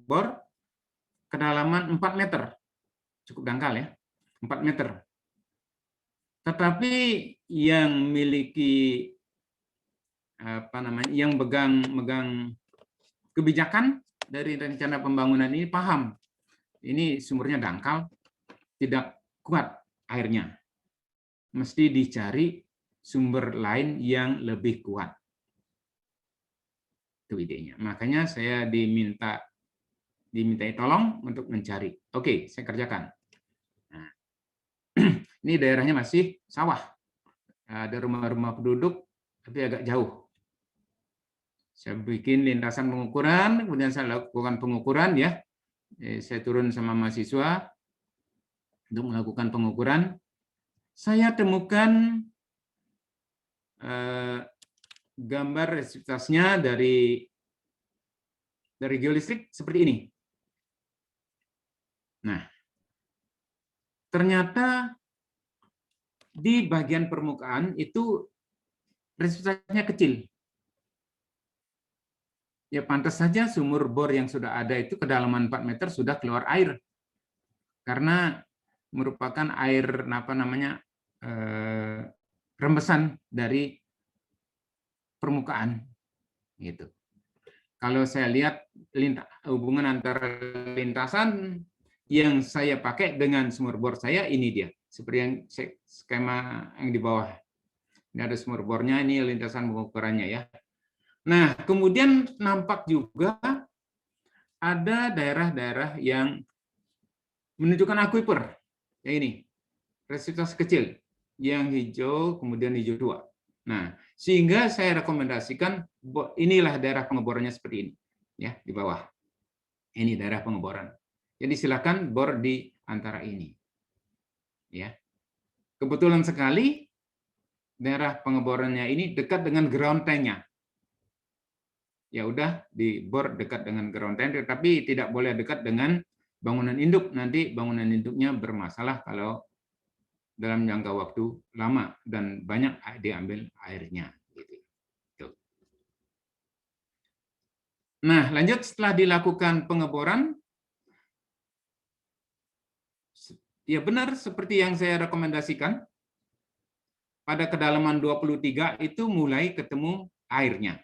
bor kedalaman 4 meter. Cukup dangkal ya, 4 meter. Tetapi yang memiliki yang megang kebijakan dari rencana pembangunan ini paham, ini sumurnya dangkal, tidak kuat airnya. Mesti dicari sumber lain yang lebih kuat. Itu idenya. Makanya saya dimintai tolong untuk mencari. Oke, saya kerjakan. Nah, Ini daerahnya masih sawah. Ada rumah-rumah penduduk, tapi agak jauh. Saya bikin lintasan pengukuran, kemudian saya lakukan pengukuran ya. Saya turun sama mahasiswa untuk melakukan pengukuran. Saya temukan gambar resistivitasnya dari geolistrik seperti ini. Nah, ternyata di bagian permukaan itu resistivitasnya kecil. Ya pantas saja sumur bor yang sudah ada itu kedalaman 4 meter sudah keluar air. Karena merupakan air rembesan dari permukaan gitu. Kalau saya lihat hubungan antara lintasan yang saya pakai dengan sumur bor saya, ini dia. Seperti yang skema yang di bawah. Ini ada sumur bornya, ini lintasan pengukurannya ya. Nah, kemudian nampak juga ada daerah-daerah yang menunjukkan aquifer. Ya ini, resistivitas kecil. Yang hijau, kemudian hijau 2. Nah, sehingga saya rekomendasikan inilah daerah pengeborannya seperti ini. Ya, di bawah. Ini daerah pengeboran. Jadi silakan bor di antara ini. Ya. Kebetulan sekali daerah pengeborannya ini dekat dengan ground tank-nya. Ya udah dibor dekat dengan ground tank, tapi tidak boleh dekat dengan bangunan induk. Nanti bangunan induknya bermasalah kalau dalam jangka waktu lama dan banyak diambil airnya. Gitu. Nah, lanjut setelah dilakukan pengeboran, ya benar seperti yang saya rekomendasikan, pada kedalaman 23 itu mulai ketemu airnya.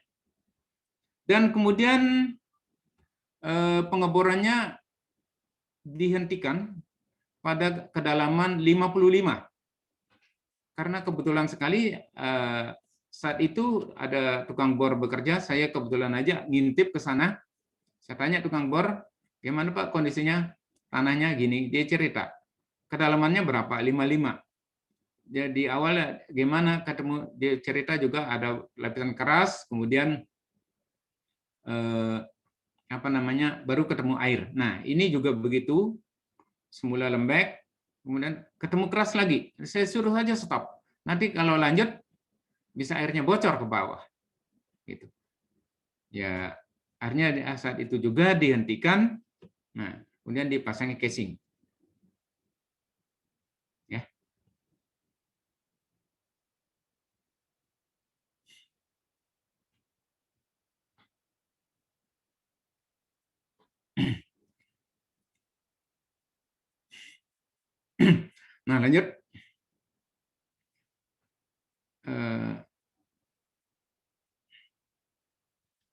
Dan kemudian pengeborannya dihentikan pada kedalaman 55. Karena kebetulan sekali saat itu ada tukang bor bekerja, saya kebetulan aja ngintip ke sana. Saya tanya tukang bor, gimana Pak kondisinya? Tanahnya gini, dia cerita. Kedalamannya berapa? 55. Jadi awalnya gimana ketemu, dia cerita juga ada lapisan keras, kemudian baru ketemu air. Nah, ini juga begitu, semula lembek, kemudian ketemu keras lagi. Saya suruh aja stop. Nanti kalau lanjut bisa airnya bocor ke bawah. Gitu. Ya, akhirnya saat itu juga dihentikan. Nah, kemudian dipasangi casing. Ya. Nah, lanjut.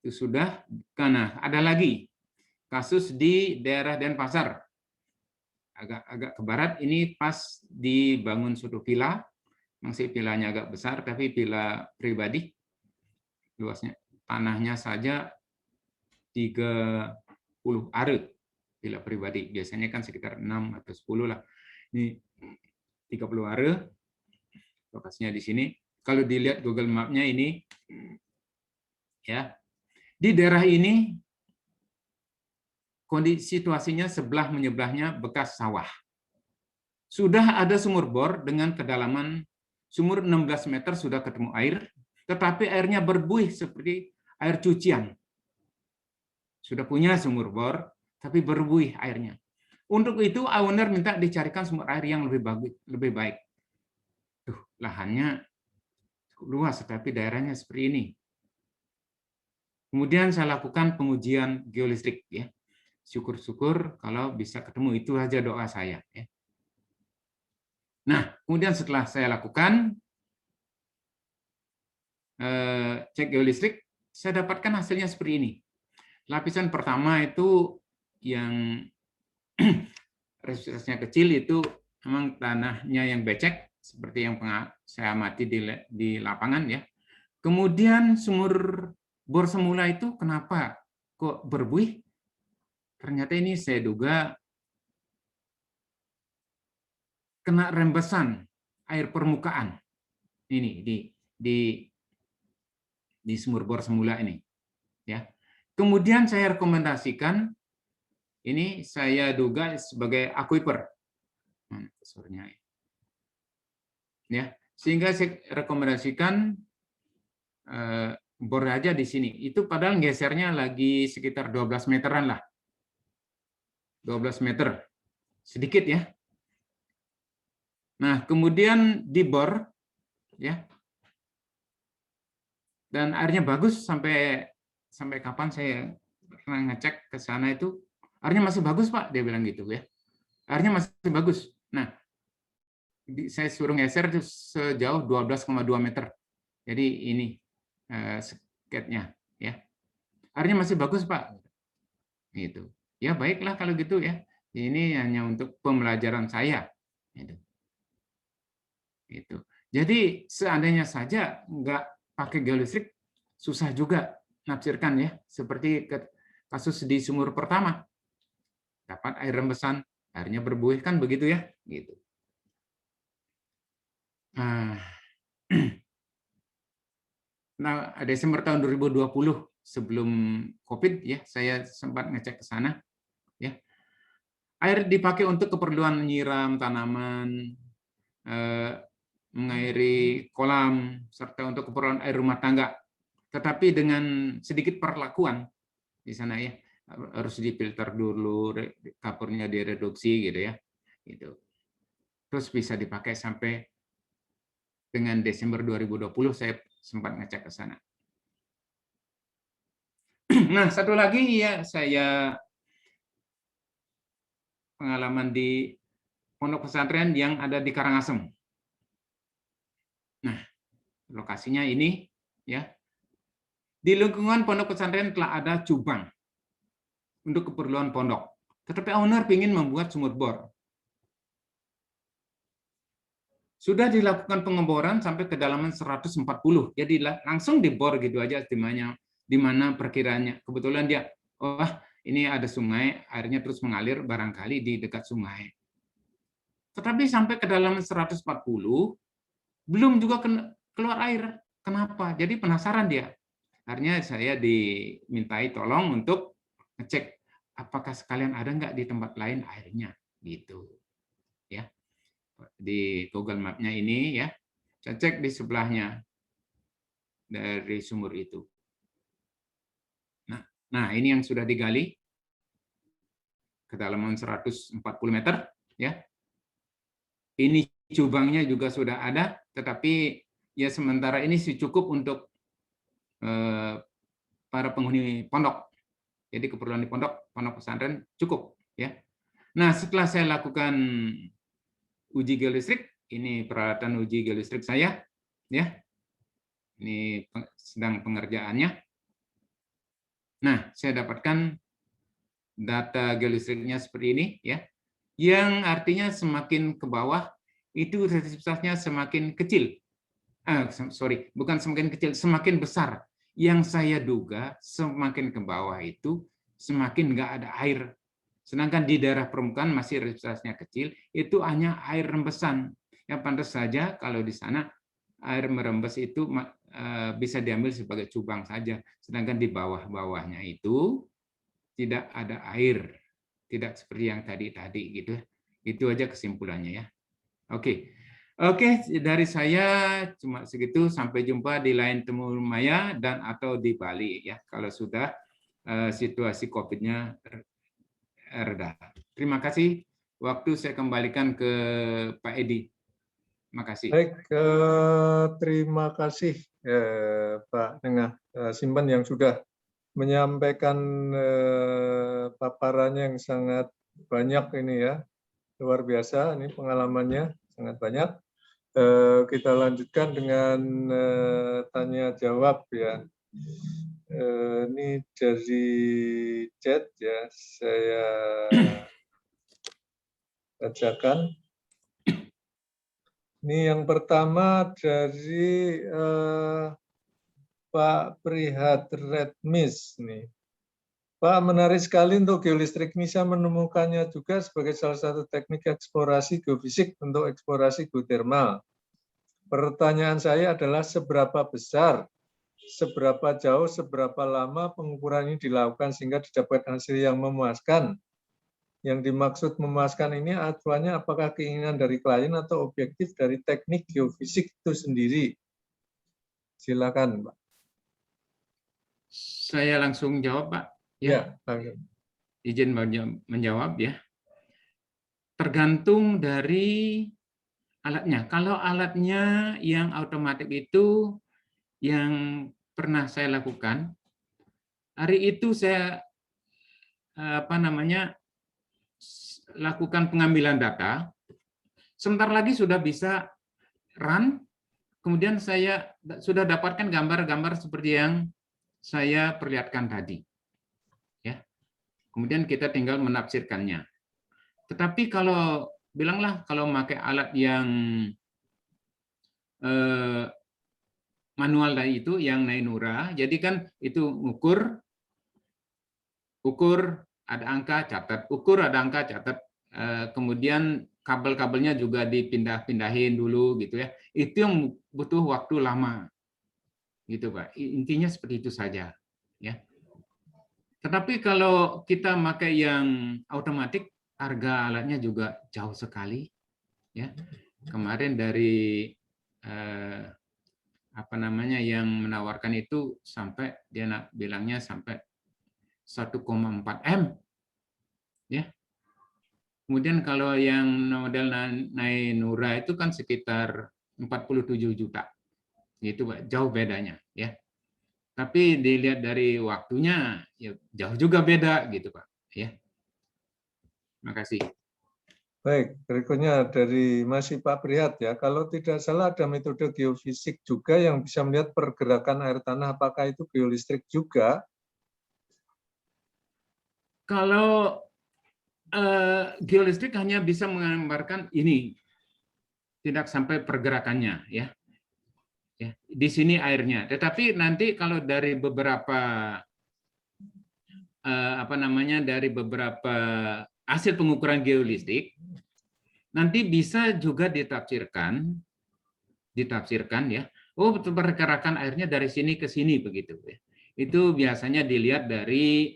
Itu sudah. Karena ada lagi kasus di daerah Denpasar. Agak ke barat, ini pas dibangun suatu villa. Masih villanya agak besar, tapi villa pribadi. Luasnya, tanahnya saja 30 are. Villa pribadi. Biasanya kan sekitar 6 atau 10 lah. Ini 30 are. Lokasinya di sini. Kalau dilihat Google Map-nya ini, ya, di daerah ini kondisi situasinya sebelah menyebelahnya bekas sawah. Sudah ada sumur bor dengan kedalaman sumur 16 meter sudah ketemu air, tetapi airnya berbuih seperti air cucian. Sudah punya sumur bor, tapi berbuih airnya. Untuk itu, owner minta dicarikan sumber air yang lebih baik. Lahannya cukup luas, tapi daerahnya seperti ini. Kemudian saya lakukan pengujian geolistrik. Ya. Syukur-syukur kalau bisa ketemu, itu aja doa saya. Ya. Nah, kemudian setelah saya lakukan cek geolistrik, saya dapatkan hasilnya seperti ini. Lapisan pertama itu yang resistivitasnya kecil, itu memang tanahnya yang becek, seperti yang saya amati di lapangan. Ya. Kemudian sumur bor semula itu kenapa kok berbuih? Ternyata ini saya duga kena rembesan air permukaan ini di sumur bor semula ini, ya. Kemudian saya rekomendasikan ini, saya duga sebagai aquifer, ya, sehingga saya rekomendasikan bor aja di sini. Itu padahal gesernya lagi sekitar 12 meteran lah, 12 meter, sedikit ya. Nah, kemudian dibor, ya, dan airnya bagus sampai kapan saya pernah ngecek ke sana itu, airnya masih bagus Pak, dia bilang gitu ya, airnya masih bagus. Nah, saya suruh geser itu sejauh 12,2 meter, jadi ini sketnya, ya, airnya masih bagus Pak, gitu. Ya baiklah kalau gitu ya, ini hanya untuk pembelajaran saya, gitu. Gitu. Jadi seandainya saja nggak pakai geolistrik, susah juga nafsirkan ya, seperti kasus di sumur pertama, dapat air rembesan, airnya berbuih kan begitu ya, gitu. Nah, Desember tahun 2020 sebelum COVID ya, saya sempat ngecek ke sana, ya. Air dipakai untuk keperluan menyiram tanaman, mengairi kolam, serta untuk keperluan air rumah tangga. Tetapi dengan sedikit perlakuan di sana ya, harus difilter dulu, kapurnya direduksi gitu ya. Gitu. Terus bisa dipakai sampai dengan Desember 2020 saya sempat ngecek ke sana. Nah, satu lagi ya, saya pengalaman di pondok pesantren yang ada di Karangasem. Nah, lokasinya ini ya. Di lingkungan pondok pesantren telah ada cubang untuk keperluan pondok. Tetapi owner ingin membuat sumur bor. Sudah dilakukan pengeboran sampai kedalaman 140. Jadi langsung dibor gitu aja di mana perkiraannya. Kebetulan dia, oh ini ada sungai, airnya terus mengalir barangkali di dekat sungai. Tetapi sampai kedalaman 140, belum juga keluar air. Kenapa? Jadi penasaran dia. Akhirnya saya dimintai tolong untuk ngecek apakah sekalian ada nggak di tempat lain airnya, gitu. Ya, di Google Map-nya ini ya, saya cek di sebelahnya dari sumur itu. Nah ini yang sudah digali, kedalaman 140 meter, ya. Ini cubangnya juga sudah ada, tetapi ya sementara ini cukup untuk para penghuni pondok. Jadi keperluan di pondok pesantren cukup, ya. Nah, setelah saya lakukan uji geolistrik, ini peralatan uji geolistrik saya, ya. Ini sedang pengerjaannya. Nah, saya dapatkan data geolistriknya seperti ini, ya. Yang artinya semakin ke bawah itu resistivitasnya semakin kecil. Bukan semakin kecil, semakin besar. Yang saya duga semakin ke bawah itu semakin nggak ada air. Sedangkan di daerah permukaan masih resistivitasnya kecil, itu hanya air rembesan. Yang pantas saja kalau di sana air merembes itu bisa diambil sebagai cubang saja. Sedangkan di bawah-bawahnya itu tidak ada air. Tidak seperti yang tadi gitu. Itu aja kesimpulannya ya. Oke, dari saya cuma segitu. Sampai jumpa di lain temu maya dan atau di Bali ya. Kalau sudah situasi COVID-nya reda. Terima kasih. Waktu saya kembalikan ke Pak Edi. Terima kasih. Baik, terima kasih Pak Nengah Simban yang sudah menyampaikan paparannya yang sangat banyak ini ya, luar biasa ini pengalamannya sangat banyak. Kita lanjutkan dengan tanya jawab ya. Ini dari chat ya, saya bacakan. Ini yang pertama dari Pak Prihat Redmis nih. Pak, menarik sekali untuk geolistrik ini. Saya menemukannya juga sebagai salah satu teknik eksplorasi geofisik untuk eksplorasi geotermal. Pertanyaan saya adalah seberapa besar, seberapa jauh, seberapa lama pengukuran ini dilakukan sehingga didapat hasil yang memuaskan. Yang dimaksud memuaskan ini acuannya apakah keinginan dari klien atau objektif dari teknik geofisik itu sendiri? Silakan, Pak. Saya langsung jawab, Pak. Ya, Izin menjawab ya. Tergantung dari alatnya. Kalau alatnya yang otomatis itu yang pernah saya lakukan, hari itu saya lakukan pengambilan data. Sebentar lagi sudah bisa run. Kemudian saya sudah dapatkan gambar-gambar seperti yang saya perlihatkan tadi. Ya. Kemudian kita tinggal menafsirkannya. Tetapi kalau bilanglah kalau pakai alat yang manual tadi itu, yang Nainura, jadi kan itu ukur ada angka catat, ukur ada angka catat, kemudian kabel-kabelnya juga dipindah-pindahin dulu gitu ya. Itu yang butuh waktu lama, gitu Pak. Intinya seperti itu saja, ya. Tetapi kalau kita pakai yang otomatis, harga alatnya juga jauh sekali, ya. Kemarin dari yang menawarkan itu sampai dia bilangnya sampai 1,4 M, ya. Kemudian kalau yang model Nainura itu kan sekitar 47 juta, gitu Pak, jauh bedanya, ya. Tapi dilihat dari waktunya, ya jauh juga beda, gitu Pak, ya. Terima kasih. Baik, berikutnya dari masih Pak Prihat ya. Kalau tidak salah ada metode geofisik juga yang bisa melihat pergerakan air tanah. Apakah itu geolistrik juga? Kalau geolistrik hanya bisa menggambarkan ini, tidak sampai pergerakannya, ya. Ya, di sini airnya. Tetapi nanti kalau dari beberapa dari beberapa hasil pengukuran geolistrik, nanti bisa juga ditafsirkan ya. Oh, betul pergerakan airnya dari sini ke sini begitu. Itu biasanya dilihat dari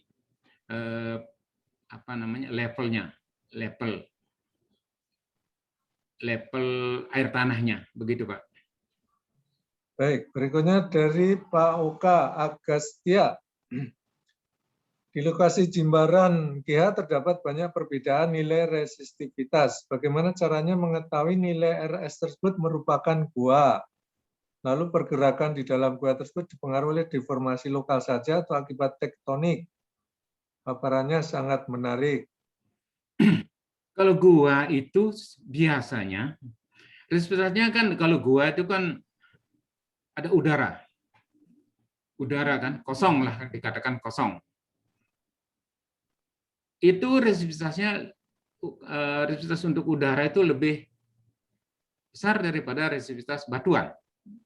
levelnya, level air tanahnya, begitu Pak. Baik, berikutnya dari Pak Oka Agastya. Di lokasi Jimbaran GH terdapat banyak perbedaan nilai resistivitas. Bagaimana caranya mengetahui nilai RS tersebut merupakan gua? Lalu pergerakan di dalam gua tersebut dipengaruhi oleh deformasi lokal saja atau akibat tektonik? Paparannya sangat menarik. Kalau gua itu biasanya, resistivitasnya kan kalau gua itu kan ada udara kan, kosong lah, dikatakan kosong. Itu resistivitasnya, resistivitas untuk udara itu lebih besar daripada resistivitas batuan.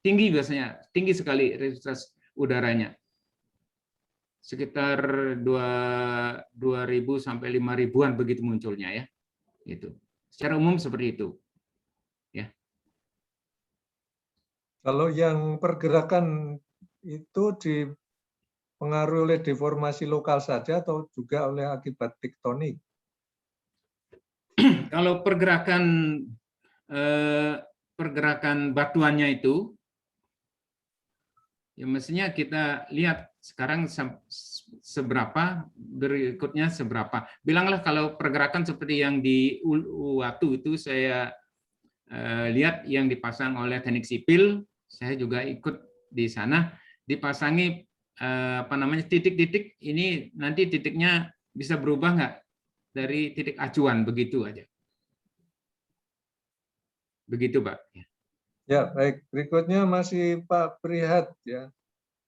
Tinggi biasanya, tinggi sekali resistivitas udaranya. Sekitar 2.000 sampai 5.000-an begitu munculnya ya. Itu. Secara umum seperti itu. Ya. Kalau yang pergerakan itu dipengaruhi oleh deformasi lokal saja atau juga oleh akibat tektonik? Kalau pergerakan batuannya itu, ya mestinya kita lihat sekarang seberapa, berikutnya seberapa. Bilanglah kalau pergerakan seperti yang di Uluwatu itu saya lihat yang dipasang oleh teknik sipil, saya juga ikut di sana, dipasangi titik-titik, ini nanti titiknya bisa berubah nggak dari titik acuan, begitu aja. Begitu, Pak. Ya, baik. Berikutnya masih Pak Prihat ya.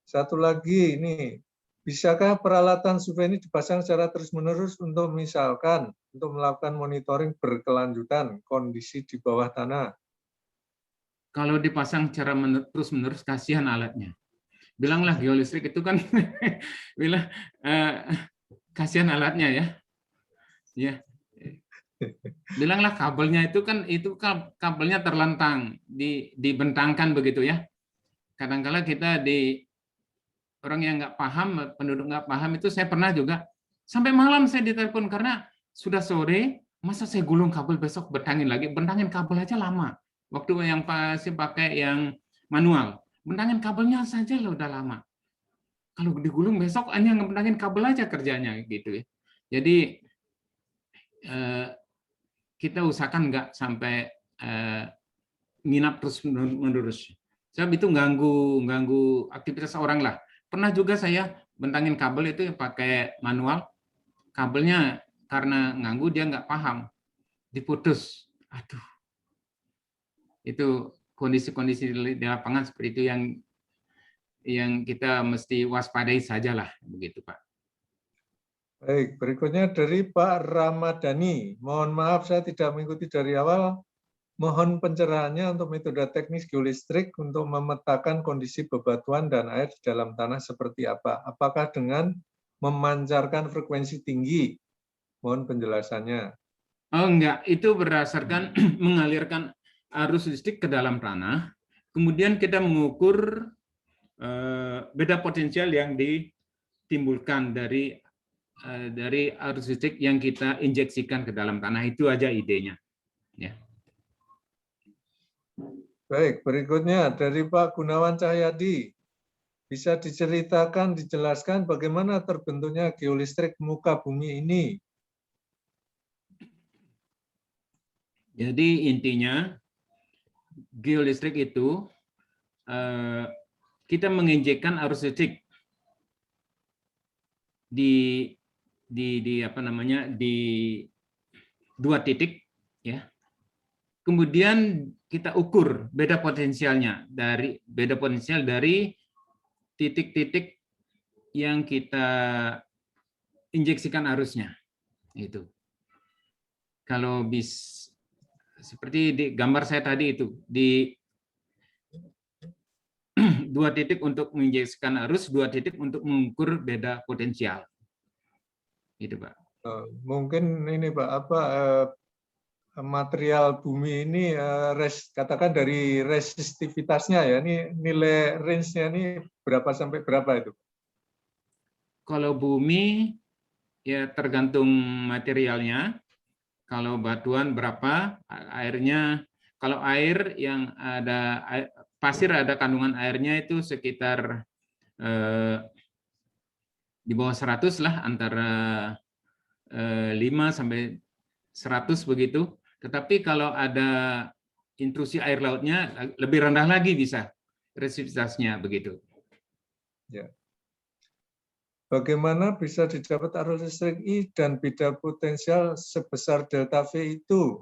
Satu lagi ini, bisakah peralatan survei ini dipasang secara terus-menerus untuk misalkan untuk melakukan monitoring berkelanjutan kondisi di bawah tanah? Kalau dipasang secara terus-menerus, kasihan alatnya. Bilanglah geolistrik itu kan bilang kasihan alatnya ya. Ya. Bilanglah kabelnya itu kan kabelnya terlentang, dibentangkan begitu ya. Kadang-kala kita di orang yang nggak paham, penduduk nggak paham itu saya pernah juga sampai malam saya ditelepon karena sudah sore, masa saya gulung kabel besok bentangin lagi, bentangin kabel aja lama. Waktu yang pasti pakai yang manual, bentangin kabelnya saja loh udah lama. Kalau digulung besok hanya ngebentangin kabel aja kerjanya gitu ya. Jadi kita usahakan nggak sampai nginap terus menerus. Sebab itu ganggu aktivitas orang lah. Pernah juga saya bentangin kabel itu pakai manual, kabelnya karena ganggu dia nggak paham, diputus. Aduh, itu kondisi-kondisi di lapangan seperti itu yang kita mesti waspadai sajalah begitu Pak. Baik, berikutnya dari Pak Ramadhani. Mohon maaf saya tidak mengikuti dari awal. Mohon pencerahannya untuk metode teknis geolistrik untuk memetakan kondisi bebatuan dan air di dalam tanah seperti apa? Apakah dengan memancarkan frekuensi tinggi? Mohon penjelasannya. Oh enggak, itu berdasarkan mengalirkan arus listrik ke dalam tanah. Kemudian kita mengukur beda potensial yang ditimbulkan dari arus listrik yang kita injeksikan ke dalam tanah. Itu aja idenya. Ya. Baik, berikutnya dari Pak Gunawan Cahyadi. Bisa diceritakan, dijelaskan bagaimana terbentuknya geolistrik muka bumi ini? Jadi intinya geolistrik itu kita menginjekkan arus listrik di dua titik ya. Kemudian kita ukur beda potensial dari titik-titik yang kita injeksikan arusnya. Itu. Kalau seperti di gambar saya tadi itu, di dua titik untuk menginjeksikan arus, dua titik untuk mengukur beda potensial. Gitu, Pak. Mungkin ini Pak, material bumi ini katakan dari resistivitasnya ya, ini nilai range-nya ini berapa sampai berapa itu? Kalau bumi ya tergantung materialnya. Kalau batuan berapa airnya? Kalau air yang ada pasir ada kandungan airnya itu sekitar di bawah 100 lah, antara 5 sampai 100 begitu. Tetapi kalau ada intrusi air lautnya lebih rendah lagi bisa resistivitasnya begitu. Ya. Bagaimana bisa didapat arus listrik I dan beda potensial sebesar delta V itu?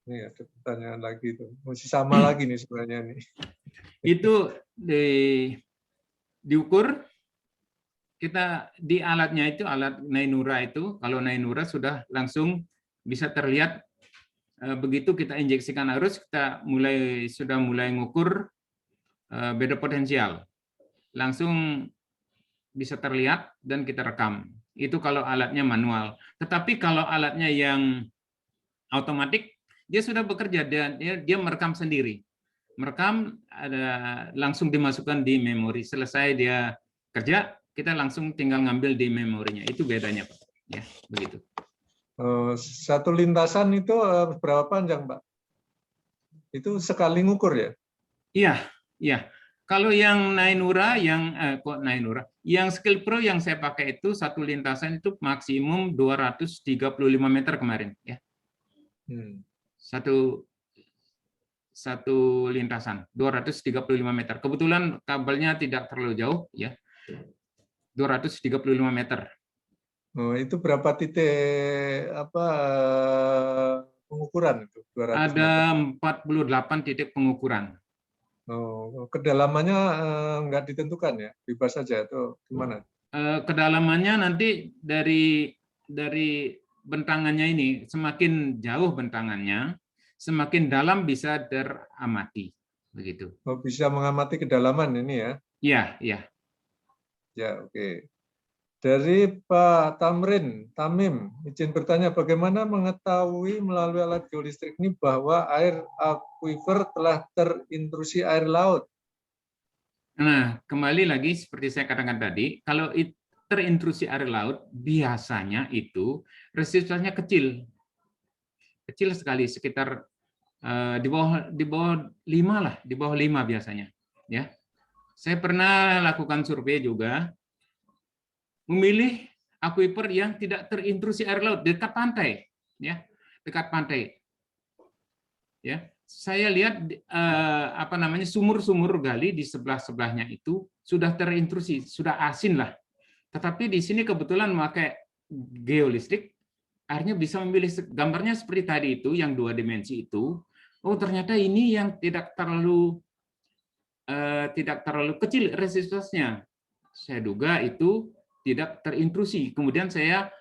Ini ada pertanyaan lagi itu. Masih sama lagi nih sebenarnya nih. Itu diukur kita di alatnya itu, alat Nainura itu, kalau Nainura sudah langsung bisa terlihat. Begitu kita injeksikan arus, kita sudah mulai ngukur beda potensial. Langsung bisa terlihat dan kita rekam. Itu kalau alatnya manual. Tetapi kalau alatnya yang otomatis, dia sudah bekerja, dia merekam sendiri. Merekam langsung dimasukkan di memori. Selesai dia kerja, kita langsung tinggal ngambil di memorinya. Itu bedanya, Pak. Ya, begitu. Satu lintasan itu berapa panjang, Pak? Itu sekali ngukur ya? Iya, iya. Kalau yang Nainura, yang Skill Pro yang saya pakai itu satu lintasan itu maksimum 235 meter kemarin, ya. Satu lintasan 235 meter. Kebetulan kabelnya tidak terlalu jauh, ya. 235 meter. Itu berapa titik pengukuran itu? 200 Ada meter. 48 titik pengukuran. Kedalamannya nggak ditentukan ya, bebas saja atau gimana? Kedalamannya nanti dari bentangannya ini, semakin jauh bentangannya, semakin dalam bisa teramati, begitu. Bisa mengamati kedalaman ini ya? Iya, iya. Ya, oke. Dari Pak Tamim, izin bertanya, bagaimana mengetahui melalui alat geolistrik ini bahwa air akuifer telah terintrusi air laut? Nah, kembali lagi seperti saya katakan tadi, kalau terintrusi air laut, biasanya itu resistensinya kecil. Kecil sekali, sekitar di bawah 5 lah, di bawah 5 biasanya. Ya, saya pernah lakukan survei juga, memilih akuifer yang tidak terintrusi air laut dekat pantai, ya, dekat pantai. Ya, saya lihat sumur-sumur gali di sebelah-sebelahnya itu sudah terintrusi, sudah asin lah. Tetapi di sini kebetulan memakai geolistrik, akhirnya bisa memilih gambarnya seperti tadi itu, yang 2 dimensi itu. Oh, ternyata ini yang tidak terlalu kecil resistensinya. Saya duga itu tidak terintrusi. Kemudian saya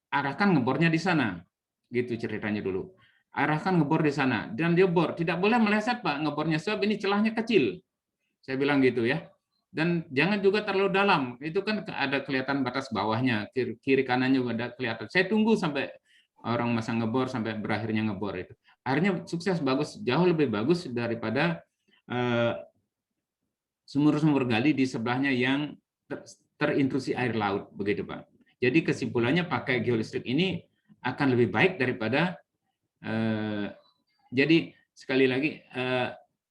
arahkan ngebornya di sana. Gitu ceritanya dulu. Arahkan ngebor di sana. Dan dia bor. Tidak boleh meleset, Pak, ngebornya. Sebab ini celahnya kecil. Saya bilang gitu ya. Dan jangan juga terlalu dalam. Itu kan ada kelihatan batas bawahnya. Kiri kanannya juga ada kelihatan. Saya tunggu sampai orang masang ngebor sampai berakhirnya ngebor itu. Akhirnya sukses, bagus. Jauh lebih bagus daripada sumur-sumur gali di sebelahnya yang terintrusi air laut, begitu Pak. Jadi kesimpulannya pakai geolistrik ini akan lebih baik daripada jadi sekali lagi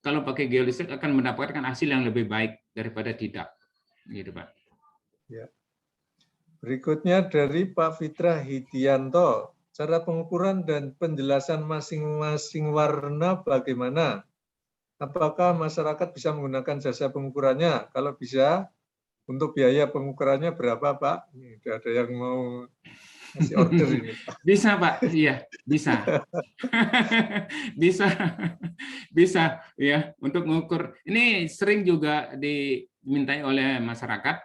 kalau pakai geolistrik akan mendapatkan hasil yang lebih baik daripada tidak, gitu Pak. Ya. Berikutnya dari Pak Fitra Hidianto, cara pengukuran dan penjelasan masing-masing warna bagaimana? Apakah masyarakat bisa menggunakan jasa pengukurannya? Kalau bisa, untuk biaya pengukurannya berapa, Pak? Ini sudah ada yang mau kasih order ini, Pak. Bisa, Pak. Iya, bisa. bisa ya, untuk mengukur. Ini sering juga dimintai oleh masyarakat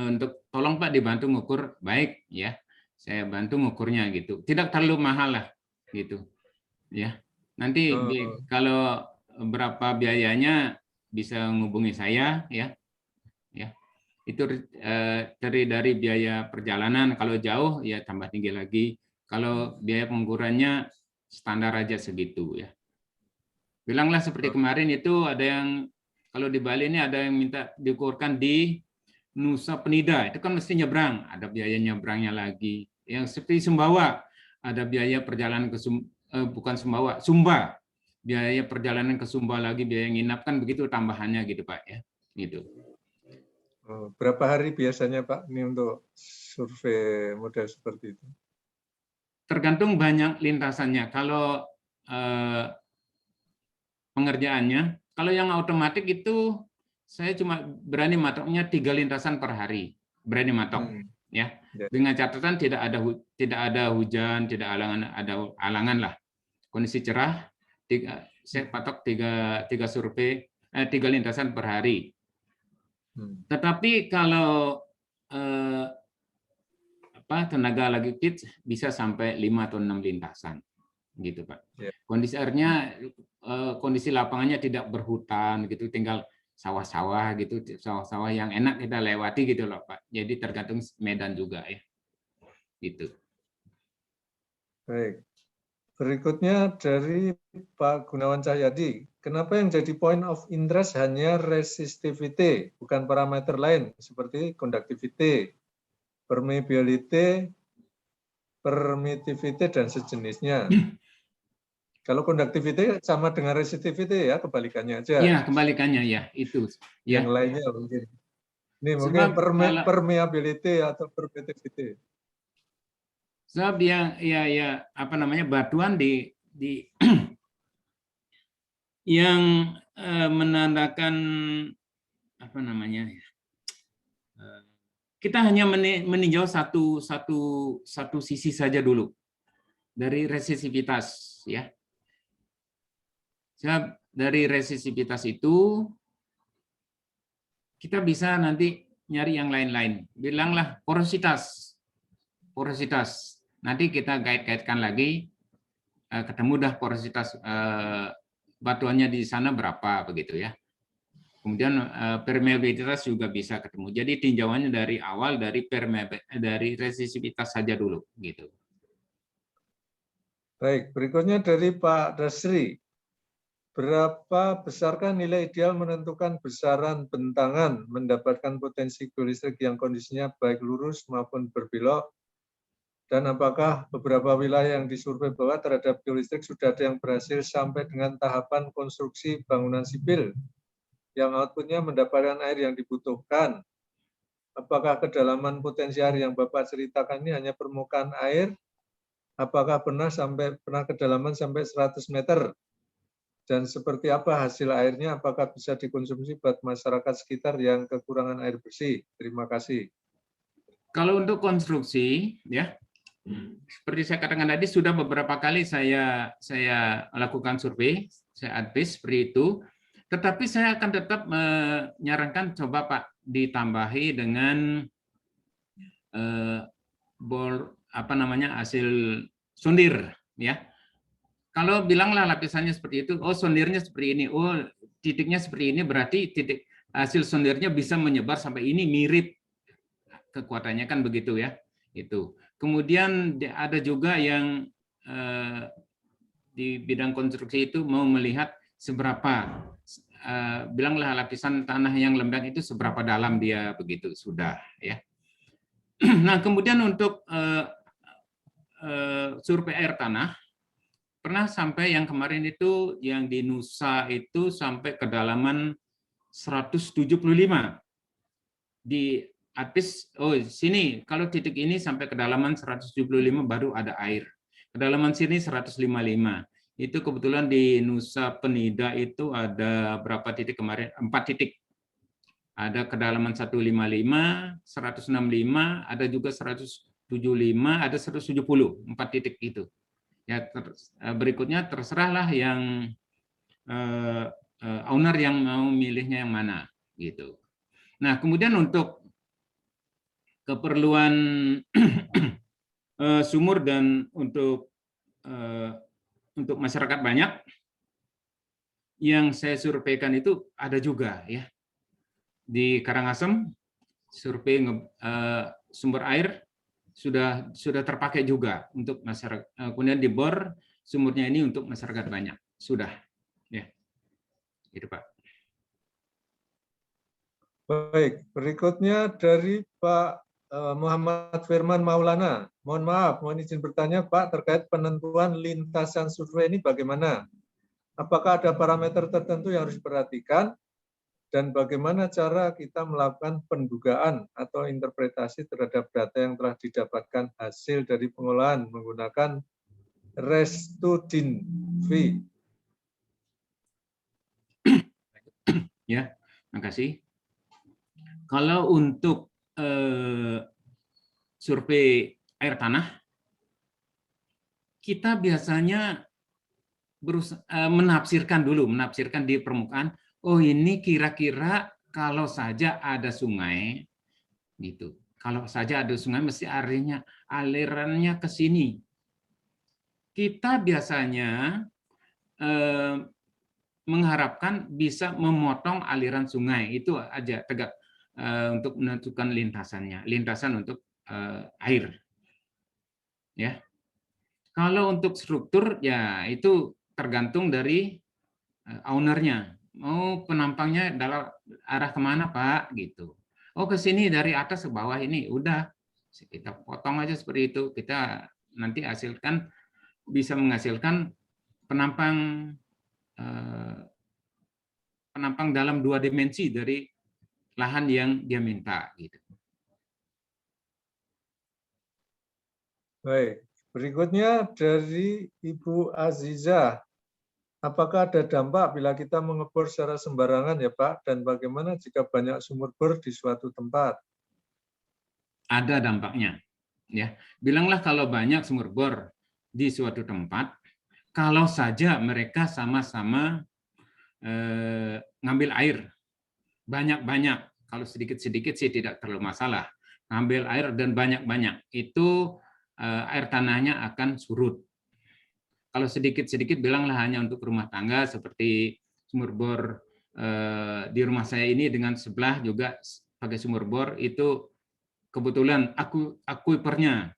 untuk tolong Pak dibantu ngukur, baik ya. Saya bantu ngukurnya gitu. Tidak terlalu mahal lah gitu. Ya. Nanti kalau berapa biayanya bisa menghubungi saya ya. Ya. Itu dari biaya perjalanan, kalau jauh ya tambah tinggi lagi. Kalau biaya pengukurannya standar aja segitu ya. Bilanglah seperti kemarin itu ada yang kalau di Bali ini ada yang minta diukurkan di Nusa Penida, itu kan mesti nyebrang, ada biaya nyebrangnya lagi. Yang seperti Sumbawa, ada biaya perjalanan ke bukan Sumbawa, Sumba. Biaya perjalanan ke Sumba lagi, biaya nginap, kan begitu tambahannya gitu Pak ya. Gitu. Berapa hari biasanya Pak ini untuk survei model seperti itu? Tergantung banyak lintasannya. Kalau pengerjaannya, kalau yang otomatis itu saya cuma berani matoknya 3 lintasan per hari, berani matok ya. Dengan catatan tidak ada hujan, tidak ada alangan lah. Kondisi cerah, saya patok 3 survei, 3 lintasan per hari. Tetapi kalau tenaga lagi fit bisa sampai 5 atau 6 lintasan gitu Pak. Kondisi airnya, kondisi lapangannya tidak berhutan gitu, tinggal sawah-sawah gitu, sawah-sawah yang enak kita lewati gitu loh Pak. Jadi tergantung medan juga ya. Gitu. Baik. Berikutnya dari Pak Gunawan Cahyadi. Kenapa yang jadi point of interest hanya resistivity, bukan parameter lain seperti conductivity, permeability, permittivity, dan sejenisnya? Kalau conductivity sama dengan resistivity ya, kebalikannya aja. Iya, kebalikannya ya, itu. Yang lainnya mungkin. Ini mungkin permeability atau permittivity. Sebab ya batuan di yang menandakan kita hanya meninjau satu sisi saja dulu dari resisivitas ya. Sebab dari resisivitas itu kita bisa nanti nyari yang lain-lain. Bilanglah porositas. Nanti kita kait-kaitkan lagi, ketemu dah porositas batuannya di sana berapa begitu ya. Kemudian permeabilitas juga bisa ketemu. Jadi tinjauannya dari awal dari resistivitas saja dulu gitu. Baik, berikutnya dari Pak Dasri. Berapa besarkah nilai ideal menentukan besaran bentangan mendapatkan potensi geolistrik yang kondisinya baik lurus maupun berbelok? Dan apakah beberapa wilayah yang disurvei bawah terhadap geolistrik sudah ada yang berhasil sampai dengan tahapan konstruksi bangunan sipil yang outputnya mendapatkan air yang dibutuhkan? Apakah kedalaman potensi air yang Bapak ceritakan ini hanya permukaan air? Apakah pernah kedalaman sampai 100 meter? Dan seperti apa hasil airnya? Apakah bisa dikonsumsi buat masyarakat sekitar yang kekurangan air bersih? Terima kasih. Kalau untuk konstruksi, ya, seperti saya katakan tadi, sudah beberapa kali saya lakukan survei, saya advis seperti itu. Tetapi saya akan tetap menyarankan coba Pak ditambahi dengan hasil sondir, ya. Kalau bilanglah lapisannya seperti itu, oh sondirnya seperti ini, oh titiknya seperti ini, berarti titik hasil sondirnya bisa menyebar sampai ini, mirip kekuatannya kan begitu ya. Itu. Kemudian ada juga yang di bidang konstruksi itu mau melihat seberapa, bilanglah lapisan tanah yang lembek itu seberapa dalam dia, begitu sudah ya. Nah kemudian untuk survei air tanah, pernah sampai yang kemarin itu yang di Nusa itu sampai kedalaman 175 di advis. Oh sini kalau titik ini sampai kedalaman 175 baru ada air. Kedalaman sini 155. Itu kebetulan di Nusa Penida itu ada berapa titik kemarin? 4 titik. Ada kedalaman 155, 165, ada juga 175, ada 170, 4 titik itu. Ya, berikutnya terserahlah yang owner yang mau milihnya yang mana gitu. Nah kemudian untuk keperluan sumur dan untuk masyarakat banyak yang saya surveikan itu ada juga ya di Karangasem, survei sumber air sudah terpakai juga untuk masyarakat. Kemudian di bor sumurnya ini untuk masyarakat banyak sudah ya. Itu Pak. Baik, berikutnya dari Pak Muhammad Firman Maulana. Mohon maaf, mohon izin bertanya Pak terkait penentuan lintasan survei ini bagaimana? Apakah ada parameter tertentu yang harus diperhatikan? Dan bagaimana cara kita melakukan pendugaan atau interpretasi terhadap data yang telah didapatkan hasil dari pengolahan menggunakan ResToDIN-V? Ya, makasih. Kalau untuk survei air tanah, kita biasanya menafsirkan di permukaan. Oh ini kira-kira kalau saja ada sungai, gitu. Kalau saja ada sungai, mesti alirannya ke sini. Kita biasanya mengharapkan bisa memotong aliran sungai, itu aja tegak untuk menentukan lintasan untuk air. Ya. Kalau untuk struktur, ya itu tergantung dari ownernya. Mau penampangnya dalam arah kemana Pak gitu. Oh ke sini dari atas ke bawah ini udah kita potong aja seperti itu. Kita nanti bisa menghasilkan penampang dalam 2 dimensi dari lahan yang dia minta gitu. Baik, berikutnya dari Ibu Aziza. Apakah ada dampak bila kita mengebor secara sembarangan ya Pak? Dan bagaimana jika banyak sumur bor di suatu tempat? Ada dampaknya. Ya, bilanglah kalau banyak sumur bor di suatu tempat, kalau saja mereka sama-sama ngambil air banyak-banyak, kalau sedikit-sedikit sih tidak terlalu masalah. Ngambil air dan banyak-banyak, itu air tanahnya akan surut. Kalau sedikit-sedikit bilanglah hanya untuk rumah tangga seperti sumur bor di rumah saya ini dengan sebelah juga pakai sumur bor, itu kebetulan akuifernya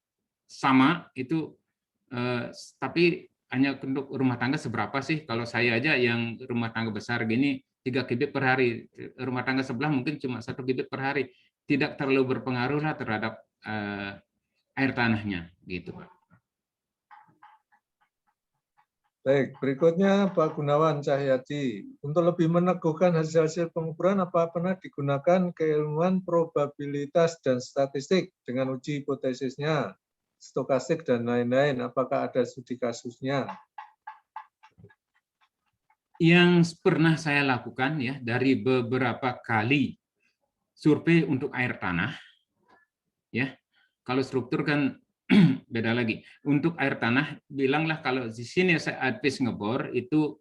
sama itu, tapi hanya untuk rumah tangga seberapa sih? Kalau saya aja yang rumah tangga besar gini 3 kubik per hari, rumah tangga sebelah mungkin cuma 1 kubik per hari, tidak terlalu berpengaruh lah terhadap air tanahnya, gitu Pak. Baik, berikutnya Pak Gunawan Cahyadi. Untuk lebih meneguhkan hasil-hasil pengukuran, apa pernah digunakan keilmuan probabilitas dan statistik dengan uji hipotesisnya, stokastik dan lain-lain? Apakah ada studi kasusnya? Yang pernah saya lakukan ya dari beberapa kali survei untuk air tanah, ya kalau struktur kan beda lagi. Untuk air tanah, bilanglah kalau di sini saya advis ngebor itu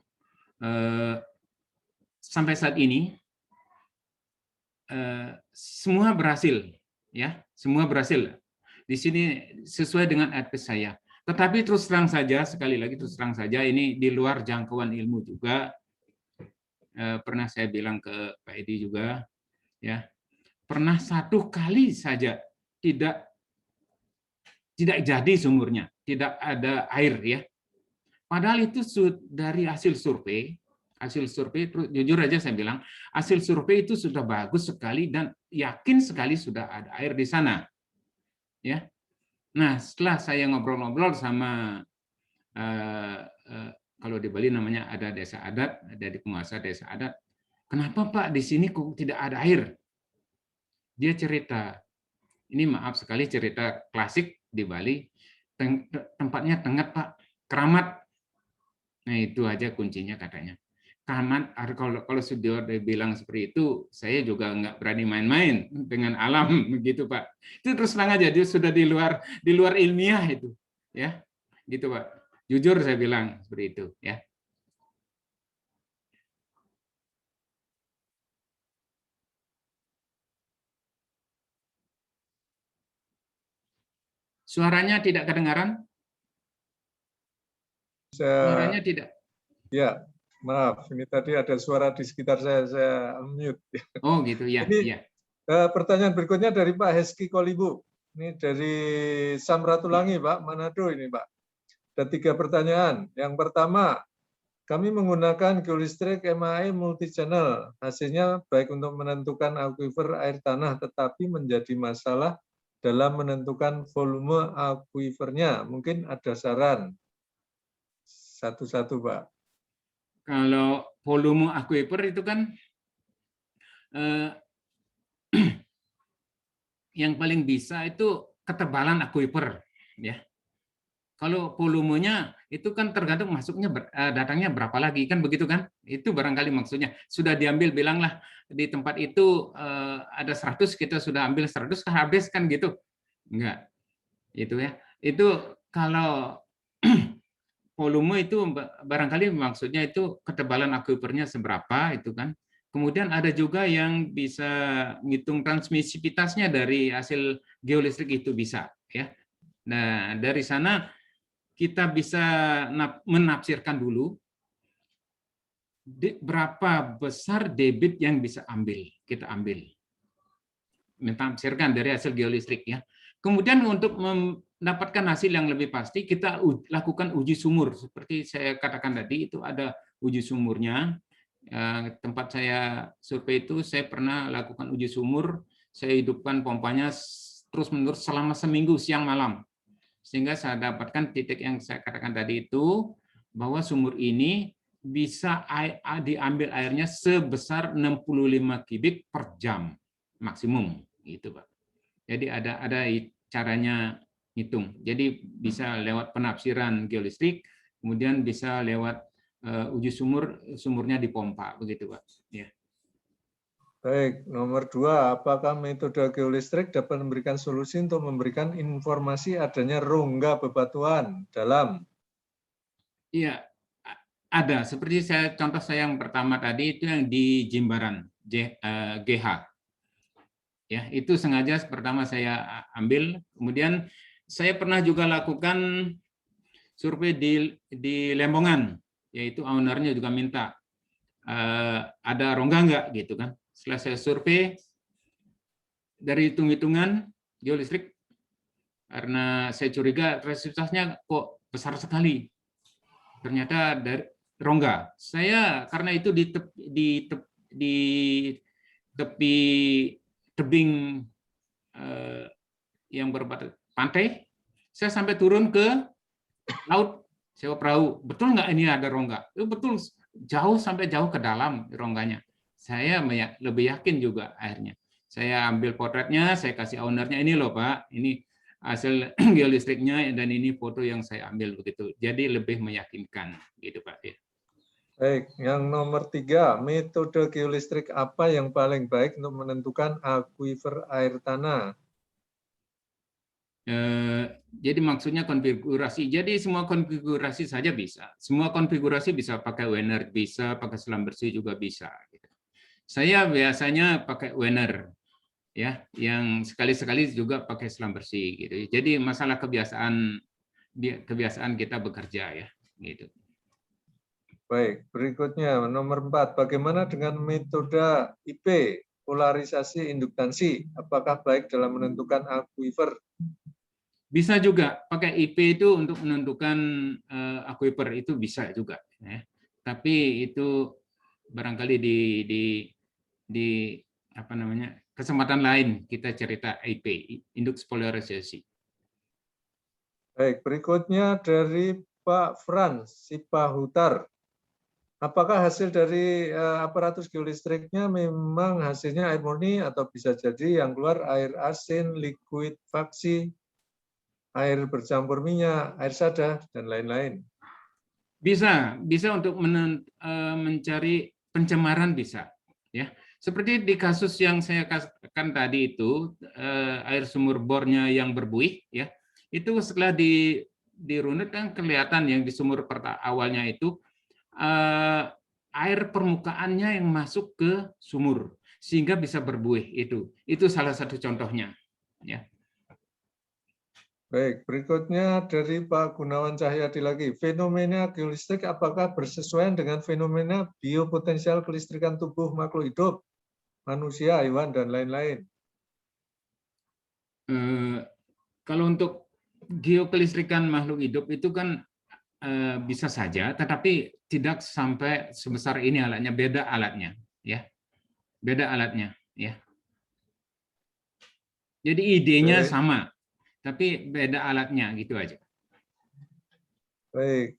sampai saat ini semua berhasil, ya semua berhasil. Di sini sesuai dengan advis saya. Tetapi terus terang saja, sekali lagi terus terang saja, ini di luar jangkauan ilmu juga. Pernah saya bilang ke Pak Edi juga, ya pernah 1 kali saja tidak jadi sumurnya, tidak ada air ya. Padahal itu dari hasil survei jujur aja saya bilang, hasil survei itu sudah bagus sekali dan yakin sekali sudah ada air di sana. Ya. Nah, setelah saya ngobrol-ngobrol sama kalau di Bali namanya ada desa adat, ada di penguasa desa adat. Kenapa Pak di sini kok tidak ada air? Dia cerita, ini maaf sekali cerita klasik di Bali, tempatnya tengah Pak, keramat. Nah itu aja kuncinya katanya. Keramat, kalau sudah bilang seperti itu, saya juga nggak berani main-main dengan alam begitu Pak. Itu terus terang aja dia sudah di luar ilmiah itu, ya, gitu Pak. Jujur saya bilang seperti itu, ya. Suaranya tidak kedengaran? Suaranya tidak. Ya, maaf. Ini tadi ada suara di sekitar saya unmute. Oh gitu ya. Ini ya. Pertanyaan berikutnya dari Pak Heski Kolibu. Ini dari Samratulangi, Pak, Manado ini, Pak. Ada 3 pertanyaan. Yang pertama, kami menggunakan geolistrik MAE multi-channel. Hasilnya baik untuk menentukan akuifer air tanah, tetapi menjadi masalah dalam menentukan volume akuifernya. Mungkin ada saran. Satu-satu, Pak. Kalau volume akuifer itu kan yang paling bisa itu ketebalan akuifer, ya. Kalau volumenya itu kan tergantung masuknya datangnya berapa lagi, kan begitu kan? Itu barangkali maksudnya. Sudah diambil, bilanglah di tempat itu ada 100, kita sudah ambil 100 habis kan gitu. Enggak. Itu ya. Itu kalau volume itu barangkali maksudnya itu ketebalan akuifernya seberapa itu kan. Kemudian ada juga yang bisa ngitung transmisivitasnya dari hasil geolistrik itu bisa ya. Nah, dari sana kita bisa menafsirkan dulu berapa besar debit yang bisa kita ambil. Menafsirkan dari hasil geolistrik ya. Kemudian untuk mendapatkan hasil yang lebih pasti, kita lakukan uji sumur. Seperti saya katakan tadi, itu ada uji sumurnya. Tempat saya survei itu, saya pernah lakukan uji sumur. Saya hidupkan pompanya terus-menerus selama seminggu siang malam. Sehingga saya dapatkan titik yang saya katakan tadi itu, bahwa sumur ini bisa diambil airnya sebesar 65 kubik per jam maksimum, gitu Pak. Jadi ada caranya hitung. Jadi bisa lewat penafsiran geolistrik, kemudian bisa lewat uji sumurnya dipompa, begitu Pak. Ya. Baik, nomor 2, apakah metode geolistrik dapat memberikan solusi untuk memberikan informasi adanya rongga bebatuan dalam? Iya, ada. Seperti contoh saya yang pertama tadi itu yang di Jimbaran, GH. Ya, itu sengaja pertama saya ambil. Kemudian saya pernah juga lakukan survei di Lembongan, yaitu ownernya juga minta ada rongga nggak gitu kan. Setelah saya survei dari hitung-hitungan geolistrik, karena saya curiga resistivitasnya kok besar sekali. Ternyata dari rongga. Saya karena itu di tepi tebing yang berbatas pantai, saya sampai turun ke laut sewa perahu. Betul nggak ini ada rongga? Itu betul, jauh sampai jauh ke dalam rongganya. Saya lebih yakin juga akhirnya. Saya ambil potretnya, saya kasih ownernya, ini loh Pak, ini hasil geolistriknya dan ini foto yang saya ambil begitu. Jadi lebih meyakinkan gitu Pak. Baik, yang nomor 3, metode geolistrik apa yang paling baik untuk menentukan akuifer air tanah? Jadi maksudnya konfigurasi. Jadi semua konfigurasi saja bisa. Semua konfigurasi bisa pakai Wener, bisa pakai selam bersih juga bisa. Saya biasanya pakai Wener, ya, yang sekali-sekali juga pakai selam bersih. Gitu. Jadi masalah kebiasaan kita bekerja ya. Gitu. Baik, berikutnya nomor 4, bagaimana dengan metode IP, polarisasi induktansi? Apakah baik dalam menentukan akuifer? Bisa juga pakai IP itu untuk menentukan akuifer, itu bisa juga. Ya. Tapi itu barangkali di apa namanya kesempatan lain kita cerita IP, induk polarisasi. Baik, berikutnya dari Pak Frans Sipahutar. Apakah hasil dari aparatus geolistriknya memang hasilnya air murni atau bisa jadi yang keluar air asin, likuifaksi, air bercampur minyak, air sadar, dan lain-lain? Bisa untuk mencari pencemaran bisa, ya. Seperti di kasus yang saya katakan tadi itu, air sumur bornya yang berbuih, ya, itu setelah dirunut kan kelihatan yang di sumur awalnya itu air permukaannya yang masuk ke sumur sehingga bisa berbuih, itu salah satu contohnya, ya. Baik, berikutnya dari Pak Gunawan Cahyadi lagi. Fenomena geolistrik apakah bersesuaian dengan fenomena biopotensial kelistrikan tubuh makhluk hidup, manusia, hewan, dan lain-lain? Kalau untuk geokelistrikan makhluk hidup itu kan bisa saja, tetapi tidak sampai sebesar ini alatnya, beda alatnya, ya, beda alatnya, ya. Jadi idenya Baik. sama, tapi beda alatnya gitu aja. Baik.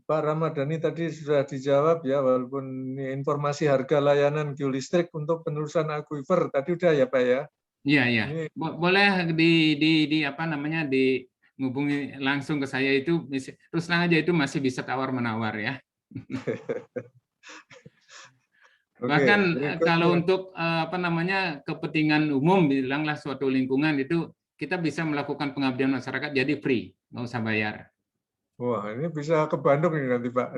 Pak Ramadhani tadi sudah dijawab ya, walaupun ini informasi harga layanan geolistrik untuk penelusuran akuifer tadi udah ya Pak ya. Iya, iya. Ini Boleh di apa namanya dihubungi langsung ke saya, itu terus terang aja itu masih bisa tawar-menawar ya. Bahkan kalau untuk apa namanya kepentingan umum, bilanglah suatu lingkungan itu kita bisa melakukan pengabdian masyarakat jadi free, nggak usah bayar. wah, ini bisa ke Bandung ini nanti Pak.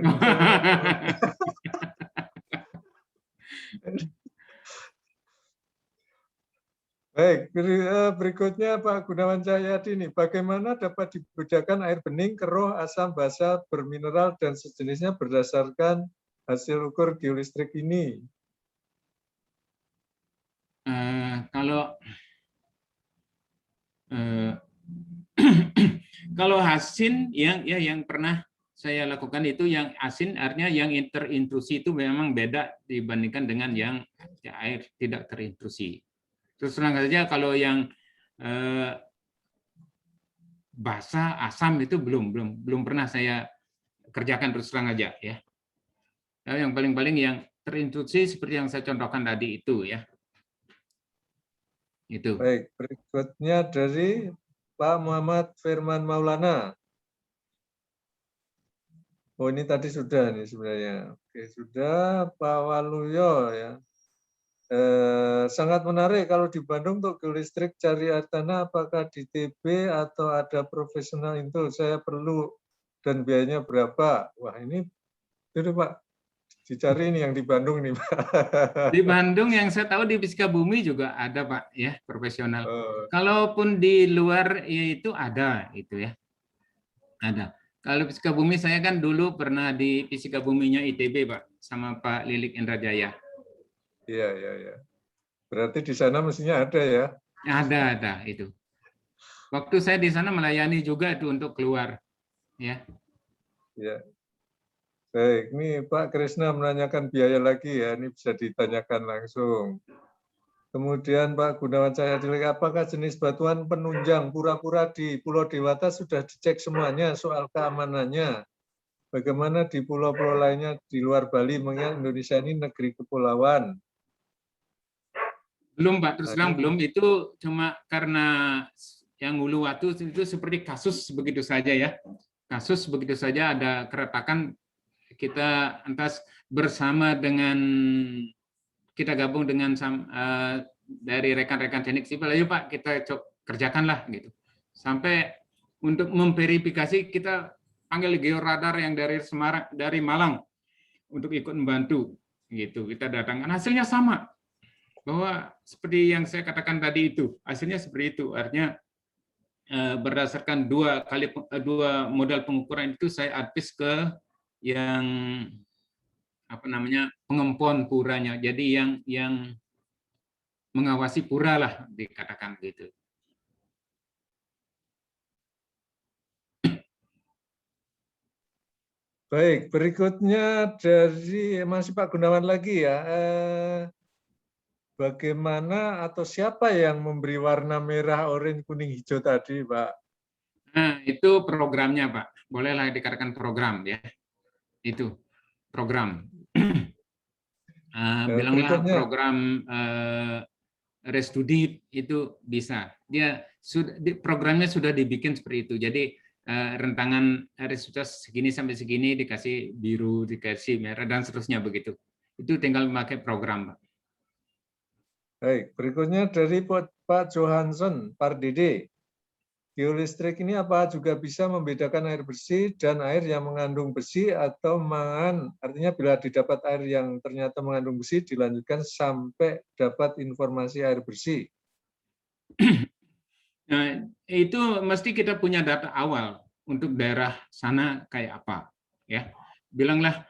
Baik, berikutnya Pak Gunawan Cahyadi ini, bagaimana dapat dibedakan air bening, keruh, asam, basa, bermineral, dan sejenisnya berdasarkan hasil ukur geolistrik ini? Kalau asin yang pernah saya lakukan itu yang asin, artinya yang terintrusi itu memang beda dibandingkan dengan yang air tidak terintrusi. Terus terang saja kalau yang basah asam itu belum pernah saya kerjakan, terus terang aja ya. Yang paling yang terintrusi seperti yang saya contohkan tadi itu ya. Itu. Baik, berikutnya dari Pak Muhammad Firman Maulana. Oh, ini tadi sudah nih sebenarnya. Oke, sudah Pak Waluyo ya. Sangat menarik kalau di Bandung untuk geolistrik cari air tanah, apakah di TB atau ada profesional itu saya perlu dan biayanya berapa? Wah, ini itu Pak, dicari ini yang di Bandung nih Pak. Di Bandung yang saya tahu di Fisika Bumi juga ada Pak ya, profesional. Kalaupun di luar ya itu ada itu ya. Ada. Kalau fisika bumi saya kan dulu pernah di fisika buminya ITB, Pak, sama Pak Lilik Indrajaya. Iya, iya, iya. Berarti di sana mestinya ada ya? Ada itu. Waktu saya di sana melayani juga itu untuk keluar, ya. Ya. Baik, ini Pak Krisna menanyakan biaya lagi ya, ini bisa ditanyakan langsung. Kemudian Pak Gunawan Cahyadi, apakah jenis batuan penunjang pura-pura di Pulau Dewata sudah dicek semuanya soal keamanannya? Bagaimana di pulau-pulau lainnya di luar Bali, mengingat Indonesia ini negeri kepulauan? Belum, Pak, terus terang Nah, belum. Itu cuma karena yang Uluwatu itu seperti kasus begitu saja ya. Kasus begitu saja, ada keretakan, kita entas bersama dengan, kita gabung dengan dari rekan-rekan teknik sipil, ayo Pak kita kerjakanlah gitu. Sampai untuk memverifikasi kita panggil georadar yang dari Semarang, dari Malang untuk ikut membantu gitu. Kita datangkan, hasilnya sama, bahwa seperti yang saya katakan tadi itu, hasilnya seperti itu. Artinya berdasarkan dua modal pengukuran itu, saya advis ke yang apa namanya, pengempon puranya. Jadi yang mengawasi pura lah, dikatakan gitu. baik, berikutnya dari masih Pak Gunawan lagi ya. Bagaimana atau siapa yang memberi warna merah, oranye, kuning, hijau tadi, Pak? Nah, itu programnya, Pak. Bolehlah dikatakan program ya. Itu program. Bilanglah Berikutnya, program Restudit itu bisa. Dia sudah programnya sudah dibikin seperti itu. Jadi rentangan resultas segini sampai segini dikasih biru, dikasih merah dan seterusnya begitu. Itu tinggal memakai program, Pak. baik, berikutnya dari Pak Johansson Pardede. Geolistrik ini apa juga bisa membedakan air bersih dan air yang mengandung besi atau mangan? Artinya bila didapat air yang ternyata mengandung besi, dilanjutkan sampai dapat informasi air bersih. Nah, itu mesti kita punya data awal untuk daerah sana kayak apa, ya. Bilanglah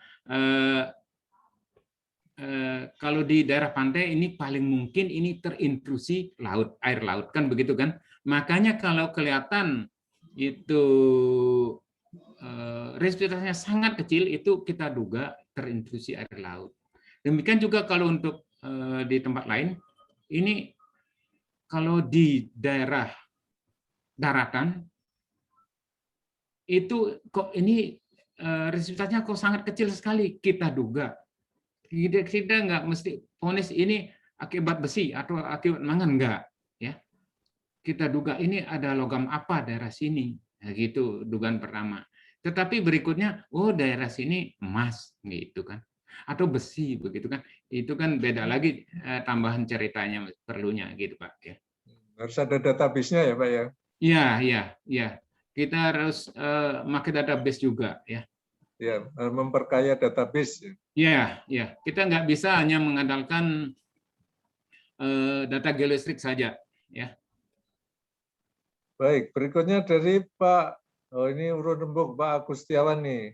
kalau di daerah pantai ini paling mungkin ini terintrusi laut, air laut kan begitu kan. Makanya kalau kelihatan itu resipitasnya sangat kecil, itu kita duga terintrusi air laut. Demikian juga kalau untuk di tempat lain, ini kalau di daerah daratan itu kok ini resipitasnya kok sangat kecil sekali, kita duga. Kita nggak mesti vonis ini akibat besi atau akibat mangan, enggak ya. Kita duga ini ada logam apa daerah sini, nah, gitu dugaan pertama. Tetapi berikutnya, oh daerah sini emas gitu kan, atau besi begitu kan, itu kan beda lagi tambahan ceritanya perlunya gitu Pak ya. Harus ada database-nya ya Pak ya? Iya. Kita harus pakai database juga ya. Ya, memperkaya database. Iya. Kita nggak bisa hanya mengandalkan data geolistrik saja ya. Baik, berikutnya dari Pak, ini urut rembuk Pak Agustiawan nih.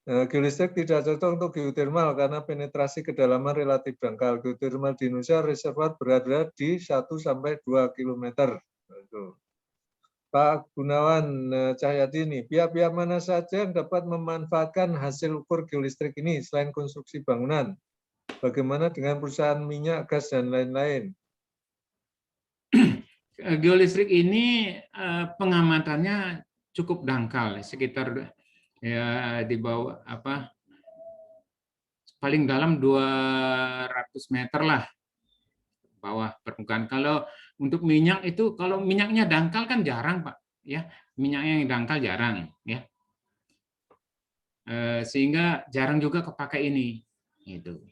Geolistrik tidak cocok untuk geotermal karena penetrasi kedalaman relatif dangkal. Geotermal di Indonesia reservoir berada di 1-2 km. Pak Gunawan Cahyadi ini, pihak-pihak mana saja yang dapat memanfaatkan hasil ukur geolistrik ini selain konstruksi bangunan? Bagaimana dengan perusahaan minyak, gas, dan lain-lain? Geolistrik ini pengamatannya cukup dangkal, sekitar ya di bawah paling dalam 200 meter lah bawah permukaan. Kalau untuk minyak itu, kalau minyaknya dangkal kan jarang Pak ya, minyaknya yang dangkal jarang ya, sehingga jarang juga kepakai ini gitu.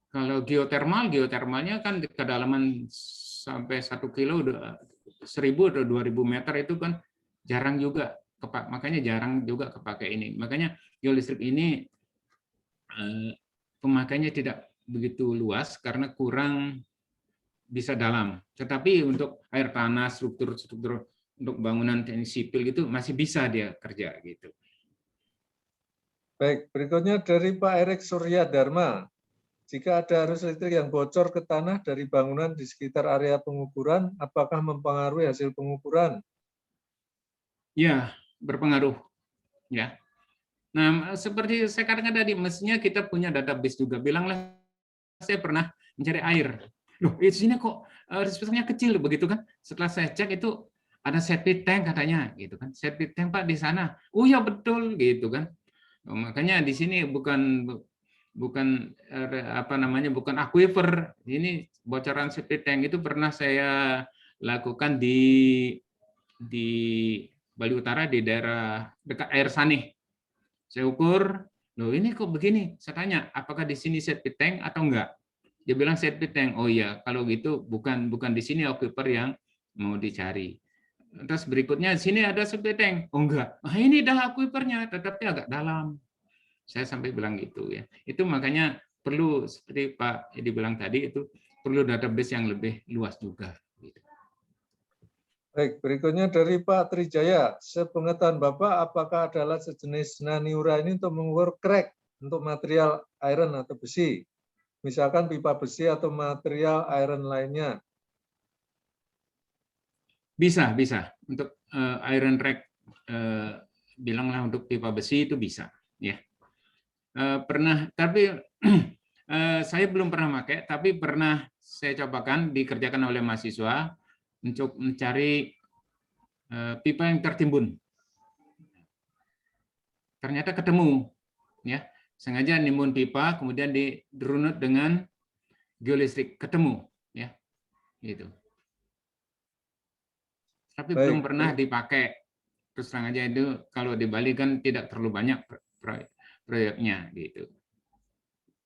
Kalau geotermalnya kan di kedalaman sampai 1 kilo udah 1000 atau 2000 meter, itu kan jarang juga makanya jarang juga kepakai ini. Makanya geolistrik ini pemakaiannya tidak begitu luas karena kurang bisa dalam. Tetapi untuk air tanah, struktur untuk bangunan teknik sipil gitu masih bisa dia kerja gitu. Baik, berikutnya dari Pak Erik Surya Dharma. Jika ada arus listrik yang bocor ke tanah dari bangunan di sekitar area pengukuran, apakah mempengaruhi hasil pengukuran? Ya, berpengaruh. Ya. Nah, seperti saya katakan tadi, mestinya kita punya database juga. Bilanglah, saya pernah mencari air. Loh, di sini kok respeknya kecil begitu kan? Setelah saya cek itu ada septic tank katanya, gitu kan? Septic tank Pak di sana. Oh ya betul, gitu kan? Makanya di sini bukan apa namanya, bukan aquifer. Ini bocoran septic tank itu pernah saya lakukan di Bali Utara, di daerah dekat air Sanih. Saya ukur, loh ini kok begini? Saya tanya, apakah di sini septic tank atau enggak? Dia bilang septic tank. Oh iya, kalau gitu bukan di sini aquifer yang mau dicari. Terus berikutnya di sini ada septic tank. Oh enggak. Ah, ini dah aquifernya, tetapi agak dalam. Saya sampai bilang gitu ya. Itu makanya perlu seperti Pak Edi bilang tadi, itu perlu database yang lebih luas juga. Baik, berikutnya dari Pak Trijaya. Sepengetahuan Bapak, apakah adalah sejenis naniura ini untuk mengukur crack untuk material iron atau besi? Misalkan pipa besi atau material iron lainnya. Bisa. Untuk iron rack, bilanglah untuk pipa besi itu bisa. Ya. Pernah, tapi saya belum pernah pakai, tapi pernah saya cobakan, dikerjakan oleh mahasiswa untuk mencari pipa yang tertimbun. Ternyata ketemu, ya. Sengaja nimbun pipa, kemudian dirunut dengan geolistrik, ketemu, ya, gitu. Tapi Baik. belum pernah dipakai. Terus terang aja itu kalau di Bali kan tidak terlalu banyak proyeknya, gitu.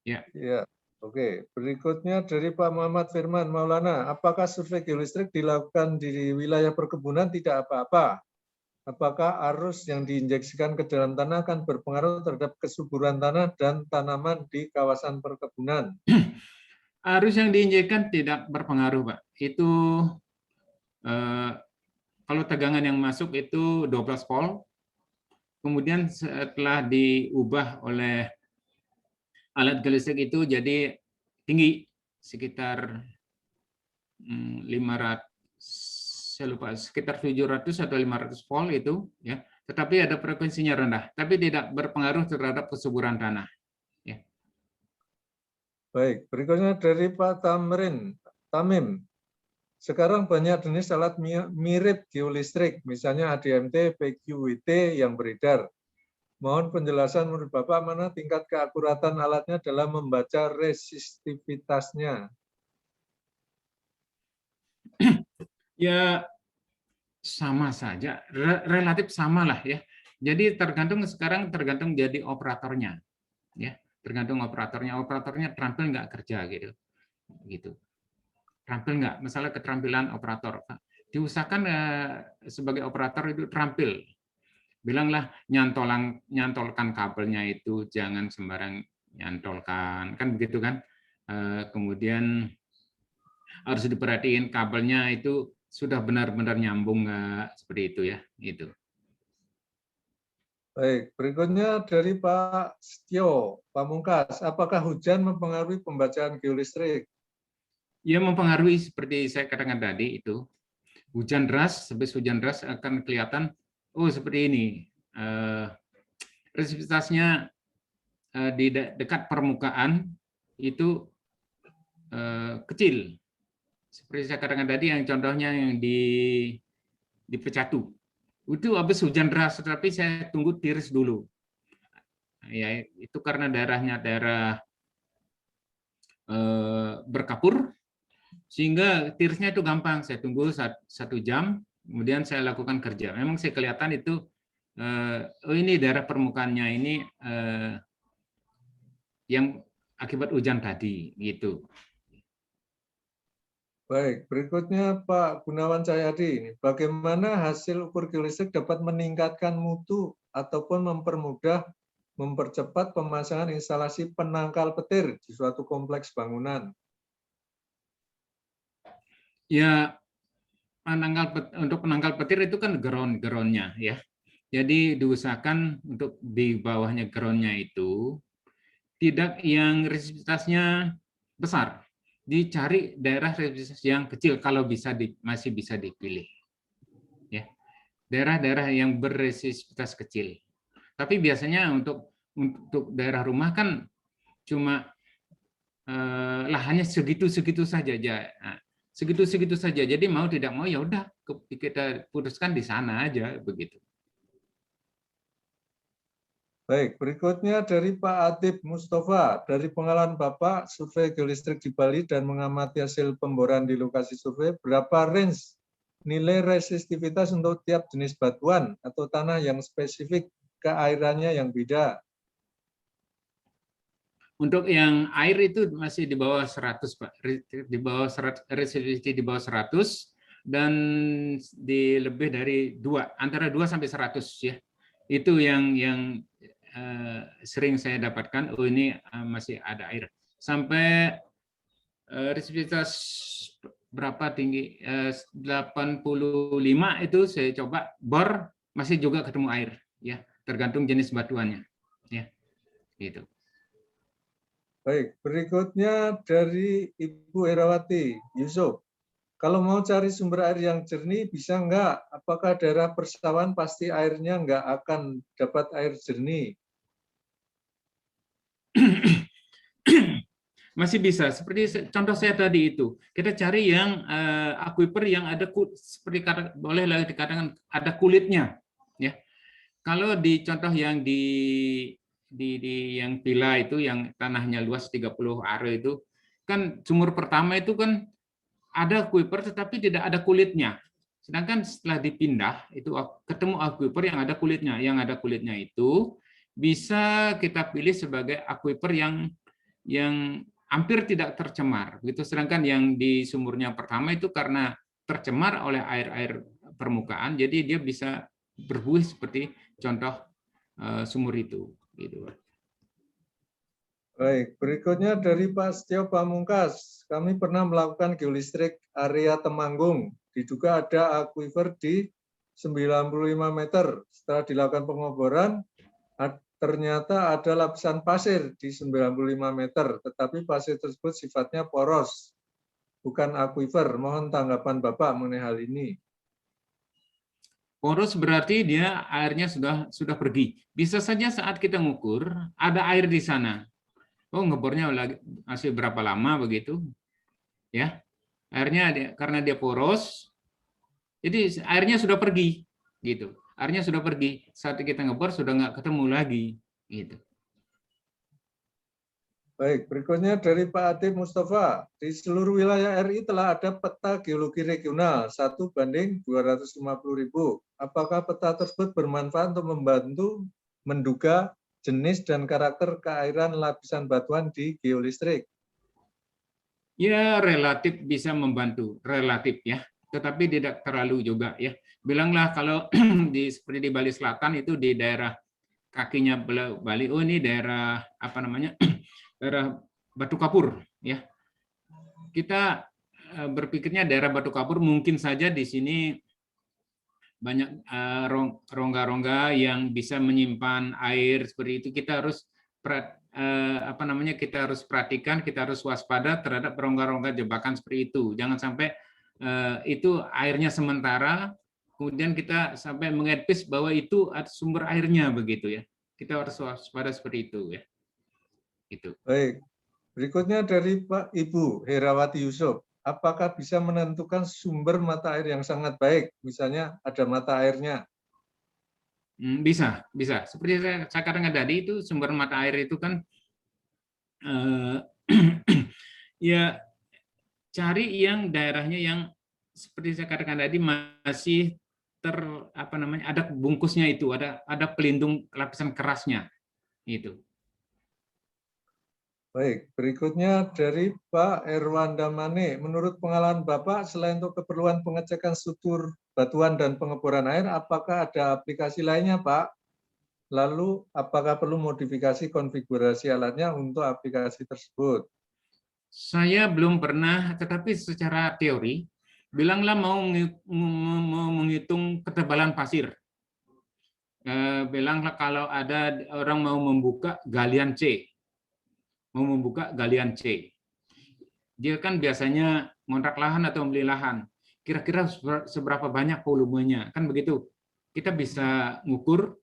Ya. Ya. Oke, berikutnya dari Pak Muhammad Firman Maulana, apakah survei geolistrik dilakukan di wilayah perkebunan tidak apa-apa? Apakah arus yang diinjeksikan ke dalam tanah akan berpengaruh terhadap kesuburan tanah dan tanaman di kawasan perkebunan? Arus yang diinjekkan tidak berpengaruh, Pak. Itu kalau tegangan yang masuk itu 12 volt, kemudian setelah diubah oleh alat geolistrik itu jadi tinggi, sekitar 500, saya lupa, sekitar 700 atau 500 volt itu, ya. Tetapi ada frekuensinya rendah, tapi tidak berpengaruh terhadap kesuburan tanah. Ya. Baik, berikutnya dari Pak Tamim. Sekarang banyak jenis alat mirip geolistrik, misalnya ADMT, PQWT yang beredar. Mohon penjelasan menurut Bapak mana tingkat keakuratan alatnya dalam membaca resistivitasnya. Ya sama saja, relatif sama lah ya. Jadi sekarang tergantung jadi operatornya, ya. Tergantung operatornya terampil nggak kerja gitu. Terampil nggak, misalnya keterampilan operator. Diusahakan sebagai operator itu terampil. Bilanglah nyantolkan kabelnya itu jangan sembarang nyantolkan, kan begitu kan. Kemudian harus diperhatiin kabelnya itu sudah benar-benar nyambung nggak, seperti itu ya, gitu. Baik, berikutnya dari Pak Setio Pamungkas, apakah hujan mempengaruhi pembacaan geolistrik? Ya mempengaruhi, seperti saya katakan tadi itu. Hujan deras, habis hujan deras akan kelihatan, oh seperti ini. Resistivitasnya di dekat permukaan itu kecil. Seperti saya katakan tadi, yang contohnya yang di Pecatu. Itu habis hujan deras, tetapi saya tunggu tiris dulu. Ya, itu karena daerahnya daerah berkapur, sehingga tirisnya itu gampang. Saya tunggu 1 jam, kemudian saya lakukan kerja. Memang saya kelihatan itu, oh ini daerah permukaannya ini yang akibat hujan tadi, gitu. Baik, berikutnya Pak Gunawan Cahyadi. Bagaimana hasil ukur geolistrik dapat meningkatkan mutu ataupun mempercepat pemasangan instalasi penangkal petir di suatu kompleks bangunan? Ya, untuk penangkal petir itu kan ground-nya ya. Jadi diusahakan untuk di bawahnya groundnya itu tidak yang resistivitasnya besar. Dicari daerah resistivitas yang kecil kalau bisa masih bisa dipilih. Ya, daerah-daerah yang berresistivitas kecil. Tapi biasanya untuk daerah rumah kan cuma lahannya segitu-segitu saja aja. Nah, segitu-segitu saja. Jadi mau tidak mau ya udah kita putuskan di sana aja begitu. Baik, berikutnya dari Pak Atib Mustafa. Dari pengalaman Bapak survei geolistrik di Bali dan mengamati hasil pemboran di lokasi survei, berapa range nilai resistivitas untuk tiap jenis batuan atau tanah yang spesifik keairannya yang beda? Untuk yang air itu masih di bawah 100, Pak. Di bawah 100, resistivity di bawah 100 dan di lebih dari 2, antara 2 sampai 100 ya. Itu yang sering saya dapatkan, oh ini masih ada air. Sampai resistivitas berapa tinggi? 85 itu saya coba bor masih juga ketemu air ya, tergantung jenis batuannya ya. Gitu. Baik, berikutnya dari Ibu Herawati Yusuf. Kalau mau cari sumber air yang jernih, bisa enggak? Apakah daerah persawahan pasti airnya enggak akan dapat air jernih? Masih bisa, seperti contoh saya tadi itu. Kita cari yang aquifer yang ada seperti boleh dikatakan ada kulitnya, ya. Kalau di contoh yang di yang Pila itu yang tanahnya luas 30 are itu kan sumur pertama itu kan ada aquifer tetapi tidak ada kulitnya. Sedangkan setelah dipindah itu ketemu aquifer yang ada kulitnya. Yang ada kulitnya itu bisa kita pilih sebagai aquifer yang hampir tidak tercemar. Begitu, sedangkan yang di sumurnya pertama itu karena tercemar oleh air-air permukaan, jadi dia bisa berbuih seperti contoh sumur itu. Gitu. Baik, berikutnya dari Pak Setio Pamungkas. Kami pernah melakukan geolistrik area Temanggung. Diduga ada aquifer di 95 meter. Setelah dilakukan pengoboran, ternyata ada lapisan pasir di 95 meter, tetapi pasir tersebut sifatnya poros, bukan aquifer. Mohon tanggapan Bapak mengenai hal ini. Poros berarti dia airnya sudah pergi. Bisa saja saat kita ngukur ada air di sana. Oh, ngebornya masih berapa lama begitu? Ya, airnya karena dia poros, jadi airnya sudah pergi, gitu. Airnya sudah pergi. Saat kita ngebor sudah nggak ketemu lagi, gitu. Baik, berikutnya dari Pak Atib Mustafa. Di seluruh wilayah RI telah ada peta geologi regional 1:250.000. Apakah peta tersebut bermanfaat untuk membantu menduga jenis dan karakter keairan lapisan batuan di geolistrik? Ya, relatif bisa membantu, relatif ya. Tetapi tidak terlalu juga ya. Bilanglah kalau seperti di Bali Selatan itu di daerah kakinya Bali, oh ini daerah apa namanya? Daerah Batu Kapur ya. Kita berpikirnya daerah Batu Kapur mungkin saja di sini banyak rongga-rongga yang bisa menyimpan air seperti itu. Kita harus kita harus perhatikan, kita harus waspada terhadap rongga-rongga jebakan seperti itu. Jangan sampai itu airnya sementara, kemudian kita sampai mengedpis bahwa itu sumber airnya begitu ya. Kita harus waspada seperti itu ya. Itu. Baik, berikutnya dari Pak Ibu Herawati Yusuf. Apakah bisa menentukan sumber mata air yang sangat baik? Misalnya ada mata airnya. Bisa. Seperti saya katakan tadi itu sumber mata air itu kan ya cari yang daerahnya yang seperti saya katakan tadi masih ada bungkusnya itu, ada pelindung lapisan kerasnya itu. Baik, berikutnya dari Pak Erwanda Mane. Menurut pengalaman Bapak, selain untuk keperluan pengecekan struktur batuan dan pengeboran air, apakah ada aplikasi lainnya, Pak? Lalu, apakah perlu modifikasi konfigurasi alatnya untuk aplikasi tersebut? Saya belum pernah, tetapi secara teori, bilanglah mau menghitung ketebalan pasir. bilang kalau ada orang mau membuka galian C, dia kan biasanya ngontrak lahan atau beli lahan. Kira-kira seberapa banyak volumenya, kan begitu. Kita bisa ngukur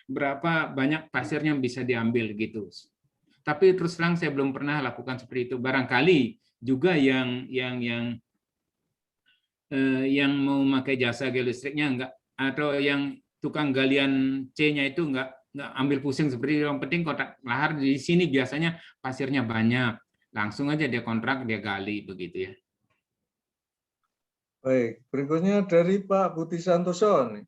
berapa banyak pasirnya yang bisa diambil gitu. Tapi terus terang saya belum pernah lakukan seperti itu. Barangkali juga yang mau memakai jasa geolistriknya enggak, atau yang tukang galian C-nya itu enggak ambil pusing seperti itu. Yang penting kontrak lahar di sini biasanya pasirnya banyak. Langsung aja dia kontrak, dia gali begitu ya. Baik, berikutnya dari Pak Budi Santoso nih.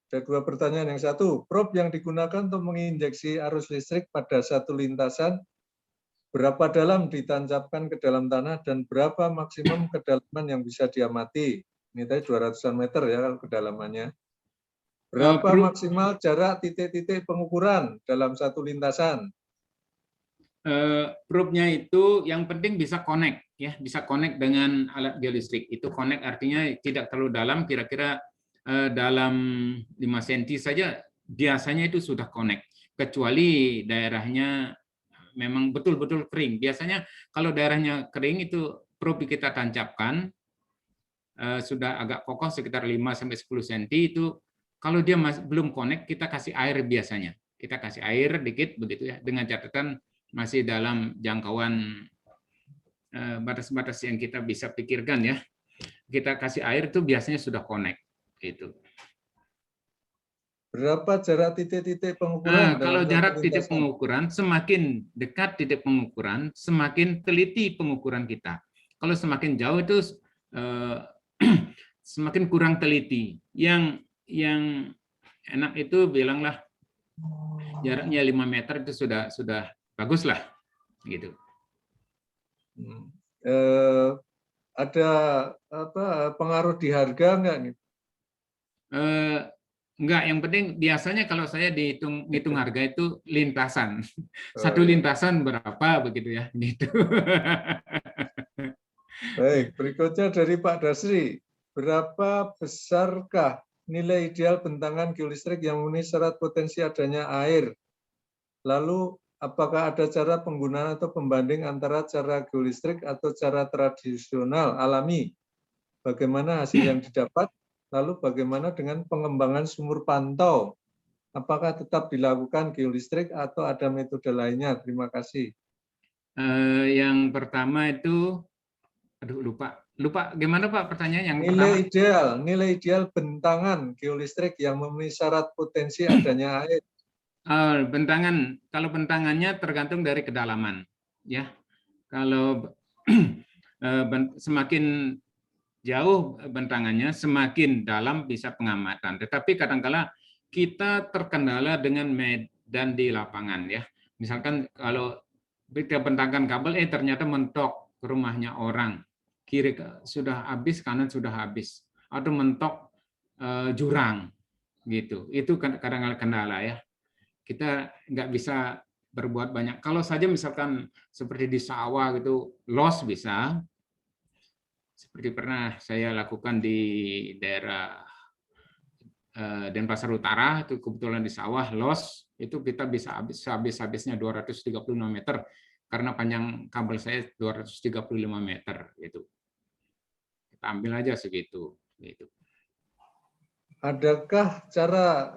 Ada 2 pertanyaan. Yang satu, probe yang digunakan untuk menginjeksi arus listrik pada satu lintasan berapa dalam ditancapkan ke dalam tanah dan berapa maksimum kedalaman yang bisa diamati? Ini tadi 200-an meter ya kalau kedalamannya. Berapa maksimal jarak titik-titik pengukuran dalam satu lintasan? Probe-nya itu yang penting bisa connect ya, bisa connect dengan alat geolistrik. Itu connect artinya tidak terlalu dalam, kira-kira dalam 5 cm saja biasanya itu sudah connect. Kecuali daerahnya memang betul-betul kering. Biasanya kalau daerahnya kering itu probe kita tancapkan sudah agak kokoh sekitar 5 sampai 10 cm itu, kalau dia masih belum connect kita kasih air biasanya. Kita kasih air dikit begitu ya, dengan catatan masih dalam jangkauan batas-batas yang kita bisa pikirkan ya. Kita kasih air itu biasanya sudah connect gitu. Berapa jarak titik-titik pengukuran? Kalau jarak titik pengukuran, semakin dekat titik pengukuran, semakin teliti pengukuran kita. Kalau semakin jauh itu semakin kurang teliti. Yang enak itu bilanglah jaraknya 5 meter itu sudah bagus lah, gitu. Ada pengaruh di harga enggak nih? Enggak, yang penting biasanya kalau saya hitung harga itu lintasan. Satu lintasan berapa begitu ya, gitu. Baik, berikutnya dari Pak Dasri. Berapa besarkah nilai ideal bentangan geolistrik yang memenuhi syarat potensi adanya air? Lalu apakah ada cara penggunaan atau pembanding antara cara geolistrik atau cara tradisional alami? Bagaimana hasil yang didapat? Lalu bagaimana dengan pengembangan sumur pantau? Apakah tetap dilakukan geolistrik atau ada metode lainnya? Terima kasih. Yang pertama itu, aduh lupa gimana Pak pertanyaannya yang nilai ideal bentangan geolistrik yang memenuhi syarat potensi adanya air. Bentangan, kalau bentangannya tergantung dari kedalaman, ya. Kalau semakin jauh bentangannya, semakin dalam bisa pengamatan. Tetapi kadang-kala kita terkendala dengan medan di lapangan, ya. Misalkan kalau kita bentangkan kabel, ternyata mentok ke rumahnya orang, kiri sudah habis, kanan sudah habis, atau mentok jurang, gitu. Itu kadang-kala kendala, ya. Kita nggak bisa berbuat banyak. Kalau saja misalkan seperti di sawah gitu, loss bisa. Seperti pernah saya lakukan di daerah Denpasar Utara, itu kebetulan di sawah, loss, itu kita bisa habis-habisnya 235 meter, karena panjang kabel saya 235 meter. Gitu. Kita ambil aja segitu. Gitu. Adakah cara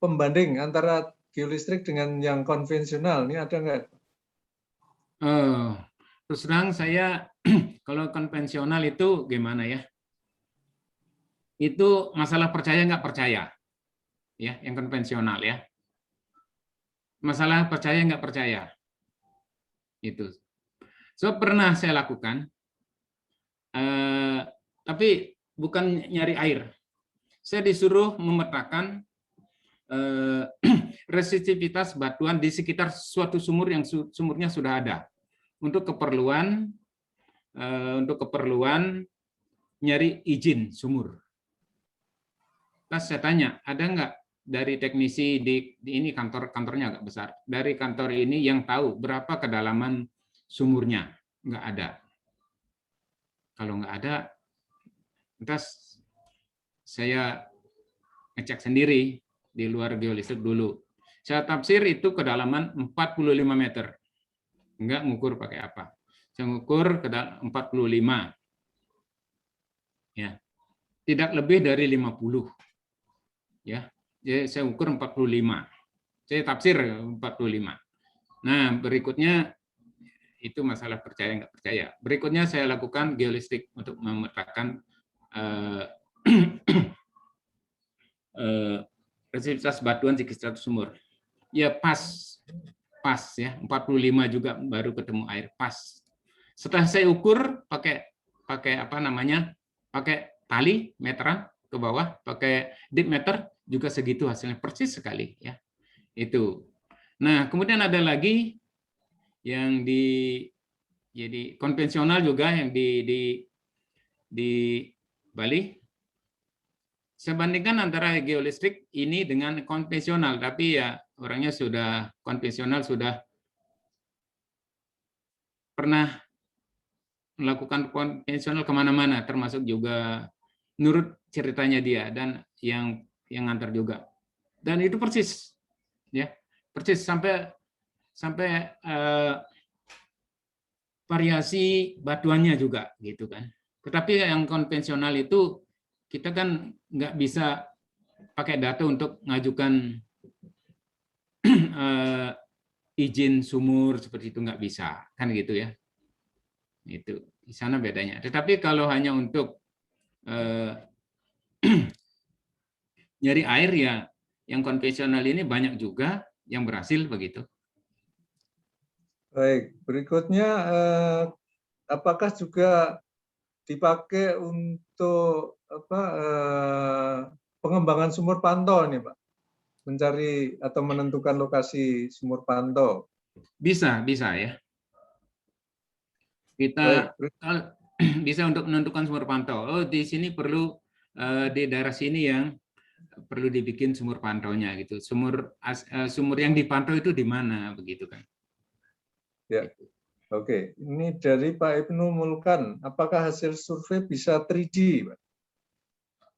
pembanding antara geolistrik dengan yang konvensional? Ini ada nggak? Terus terang saya kalau konvensional itu gimana ya? Itu masalah percaya nggak percaya, ya, yang konvensional ya. Masalah percaya nggak percaya, itu. So pernah saya lakukan, tapi bukan nyari air. Saya disuruh memetakan resistivitas batuan di sekitar suatu sumur yang sumurnya sudah ada untuk keperluan nyari izin sumur. Pas saya tanya, ada nggak dari teknisi di ini, kantornya agak besar, dari kantor ini yang tahu berapa kedalaman sumurnya? Nggak ada. Kalau nggak ada, lantas saya ngecek sendiri di luar geolistrik dulu. Saya tafsir itu kedalaman 45 meter. Enggak ngukur pakai apa. Saya ngukur ke 45. Ya. Tidak lebih dari 50. Ya. Jadi saya ukur 45. Saya tafsir 45. Nah, berikutnya itu masalah percaya nggak percaya. Berikutnya saya lakukan geolistrik untuk memetakan resistivitas batuan di sekitar sumur. Ya pas ya 45 juga baru ketemu air pas. Setelah saya ukur pakai apa namanya? Pakai tali meteran ke bawah, pakai deep meter juga segitu hasilnya persis sekali ya. Itu. Nah, kemudian ada lagi yang jadi konvensional juga yang di Bali. Saya bandingkan antara geolistrik ini dengan konvensional, tapi ya orangnya sudah konvensional, sudah pernah melakukan konvensional kemana-mana, termasuk juga menurut ceritanya dia dan yang ngantar juga. Dan itu persis, ya persis sampai variasi batuannya juga, gitu kan. Tetapi yang konvensional itu kita kan nggak bisa pakai data untuk ngajukan izin sumur seperti itu, nggak bisa kan gitu ya. Itu di sana bedanya. Tetapi kalau hanya untuk nyari air ya yang konvensional ini banyak juga yang berhasil begitu. Baik, berikutnya apakah juga dipakai untuk pengembangan sumur pantau nih, Pak? Mencari atau menentukan lokasi sumur pantau. Bisa ya. Kita bisa untuk menentukan sumur pantau. Oh, di sini perlu di daerah sini yang perlu dibikin sumur pantaunya gitu. Sumur yang dipantau itu di mana begitu kan? Ya. Oke, ini dari Pak Ibnu Mulkan. Apakah hasil survei bisa 3D, Pak?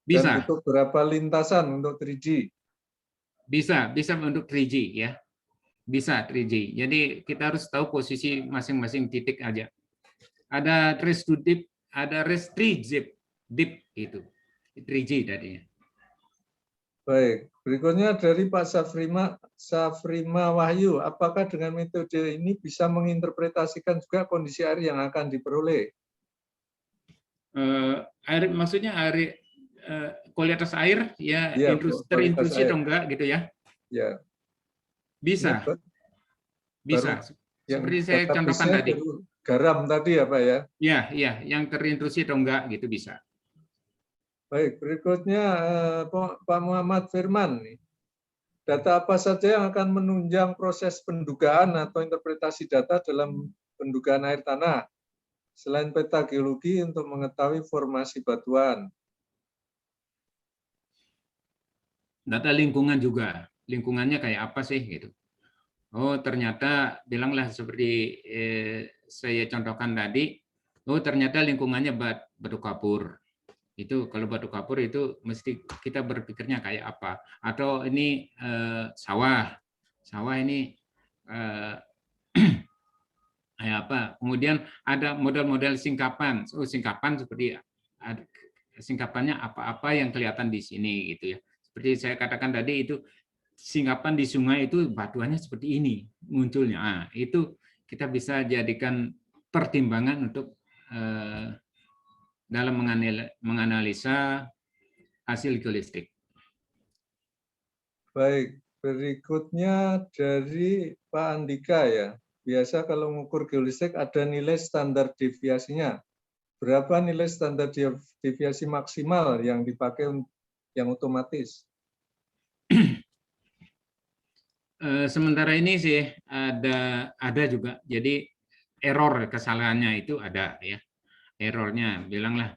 Bisa. Dan untuk berapa lintasan untuk 3D? Bisa untuk 3G ya. Bisa 3G. Jadi kita harus tahu posisi masing-masing titik aja. Ada trace to deep, ada restrict deep itu. 3G tadinya. Baik, berikutnya dari Pak Safrima Wahyu. Apakah dengan metode ini bisa menginterpretasikan juga kondisi air yang akan diperoleh? Air maksudnya air kualitas air ya, terintrusi atau enggak gitu ya? Ya. Bisa. Seperti saya contohkan tadi. Garam tadi ya Pak ya? Iya, yang terintrusi atau enggak gitu bisa. Baik, berikutnya Pak Muhammad Firman. Data apa saja yang akan menunjang proses pendugaan atau interpretasi data dalam pendugaan air tanah? Selain peta geologi untuk mengetahui formasi batuan. Data lingkungan juga. Lingkungannya kayak apa sih gitu. Oh, ternyata bilanglah seperti saya contohkan tadi. Oh, ternyata lingkungannya batu kapur. Itu kalau batu kapur itu mesti kita berpikirnya kayak apa? Atau ini sawah ini kayak apa? Kemudian ada model-model singkapan. Oh, singkapan seperti singkapannya apa-apa yang kelihatan di sini gitu ya. Seperti saya katakan tadi itu singkapan di sungai itu batuannya seperti ini munculnya. Nah, itu kita bisa jadikan pertimbangan untuk dalam menganalisa hasil geolistrik. Baik, berikutnya dari Pak Andika ya. Biasa kalau mengukur geolistrik ada nilai standar deviasinya. Berapa nilai standar deviasi maksimal yang dipakai yang otomatis? Sementara ini sih ada juga. Jadi error kesalahannya itu ada ya. Errornya bilanglah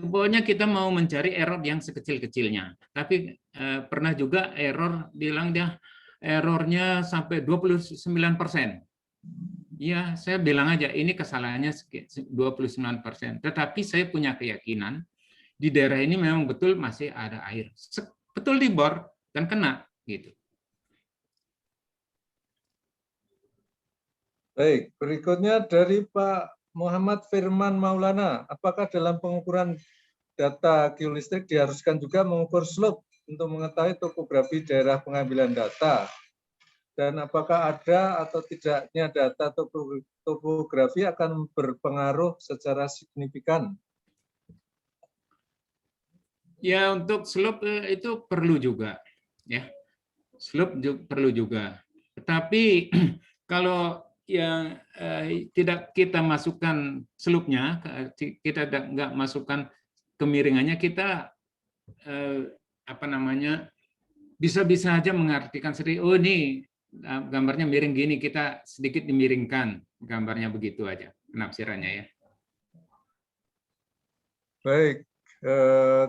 pokoknya kita mau mencari error yang sekecil-kecilnya. Tapi pernah juga error bilang dia errornya sampai 29%. Ya, saya bilang aja ini kesalahannya 29%. Tetapi saya punya keyakinan di daerah ini memang betul masih ada air. Betul di bor dan kena gitu. Baik, berikutnya dari Pak Muhammad Firman Maulana. Apakah dalam pengukuran data geolistrik diharuskan juga mengukur slope untuk mengetahui topografi daerah pengambilan data? Dan apakah ada atau tidaknya data topografi akan berpengaruh secara signifikan? Ya, untuk slope itu perlu juga, ya. Slope perlu juga. Tetapi kalau yang tidak kita masukkan slope-nya, kita nggak masukkan kemiringannya, kita bisa-bisa aja mengartikan sendiri. Oh, ini gambarnya miring gini, kita sedikit dimiringkan gambarnya, begitu aja penafsirannya ya. Baik.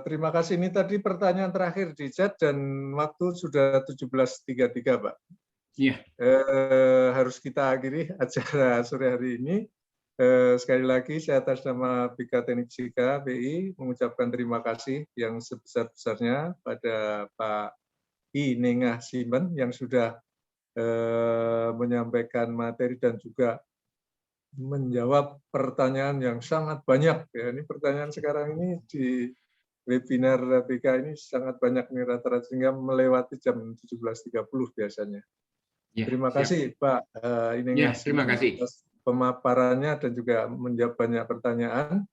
Terima kasih. Ini tadi pertanyaan terakhir di chat dan waktu sudah 17.33, Pak. Iya. Harus kita akhiri acara sore hari ini. Sekali lagi saya atas nama BK Teknik Fisika BI mengucapkan terima kasih yang sebesar-besarnya pada Pak I. Nengah Simen yang sudah menyampaikan materi dan juga menjawab pertanyaan yang sangat banyak. Ya, ini pertanyaan sekarang ini di webinar BK ini sangat banyak nih rata-rata sehingga melewati jam 17.30 biasanya. Ya, terima kasih Pak ini ya, terima kasih atas pemaparannya dan juga menjawab banyak pertanyaan.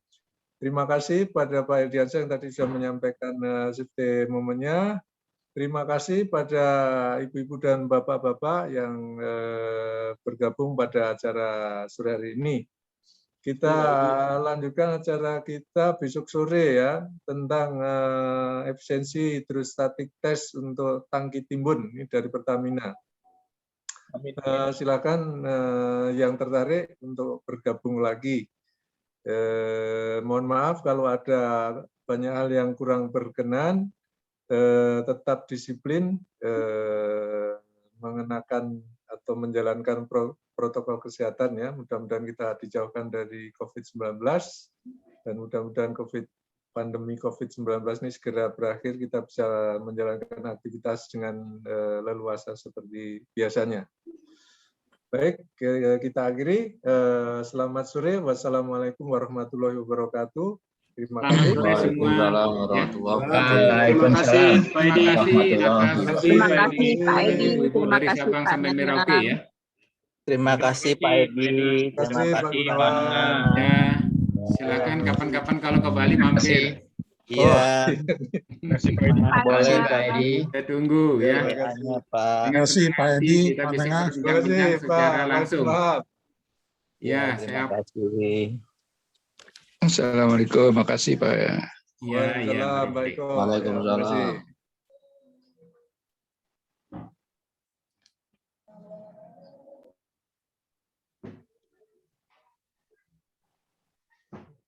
Terima kasih pada Pak Eldiansyah yang tadi sudah menyampaikan safety momennya. Terima kasih pada ibu-ibu dan bapak-bapak yang bergabung pada acara sore hari ini. Kita lanjutkan acara kita besok sore ya, tentang efisiensi hidrostatik test untuk tangki timbun ini dari Pertamina. Silakan yang tertarik untuk bergabung lagi. Mohon maaf kalau ada banyak hal yang kurang berkenan. Tetap disiplin mengenakan atau menjalankan protokol kesehatan ya. Mudah-mudahan kita dijauhkan dari COVID-19 dan mudah-mudahan pandemi COVID-19 ini segera berakhir, kita bisa menjalankan aktivitas dengan leluasa seperti biasanya. Baik, kita akhiri. Selamat sore. Wassalamualaikum warahmatullahi wabarakatuh. Terima kasih. Terima kasih Pak Edi. Terima kasih Pak Edi. Terima Dari kasih Sabang Pak sampai Nana. Merauke ya. Terima kasih Pak Edi. Terima kasih Pak Gunawan. Ya, silakan kapan-kapan kalau ke Bali mampir. Iya. Boleh Pak Edi. Kita tunggu ya. Terima Pak. Terima kasih Pak Edi. Kita bisa berbincang-bincang secara langsung. Ya, terima saya. kasih. Assalamualaikum, makasih Pak. Ya, ya. Waalaikumsalam. Waalaikumsalam.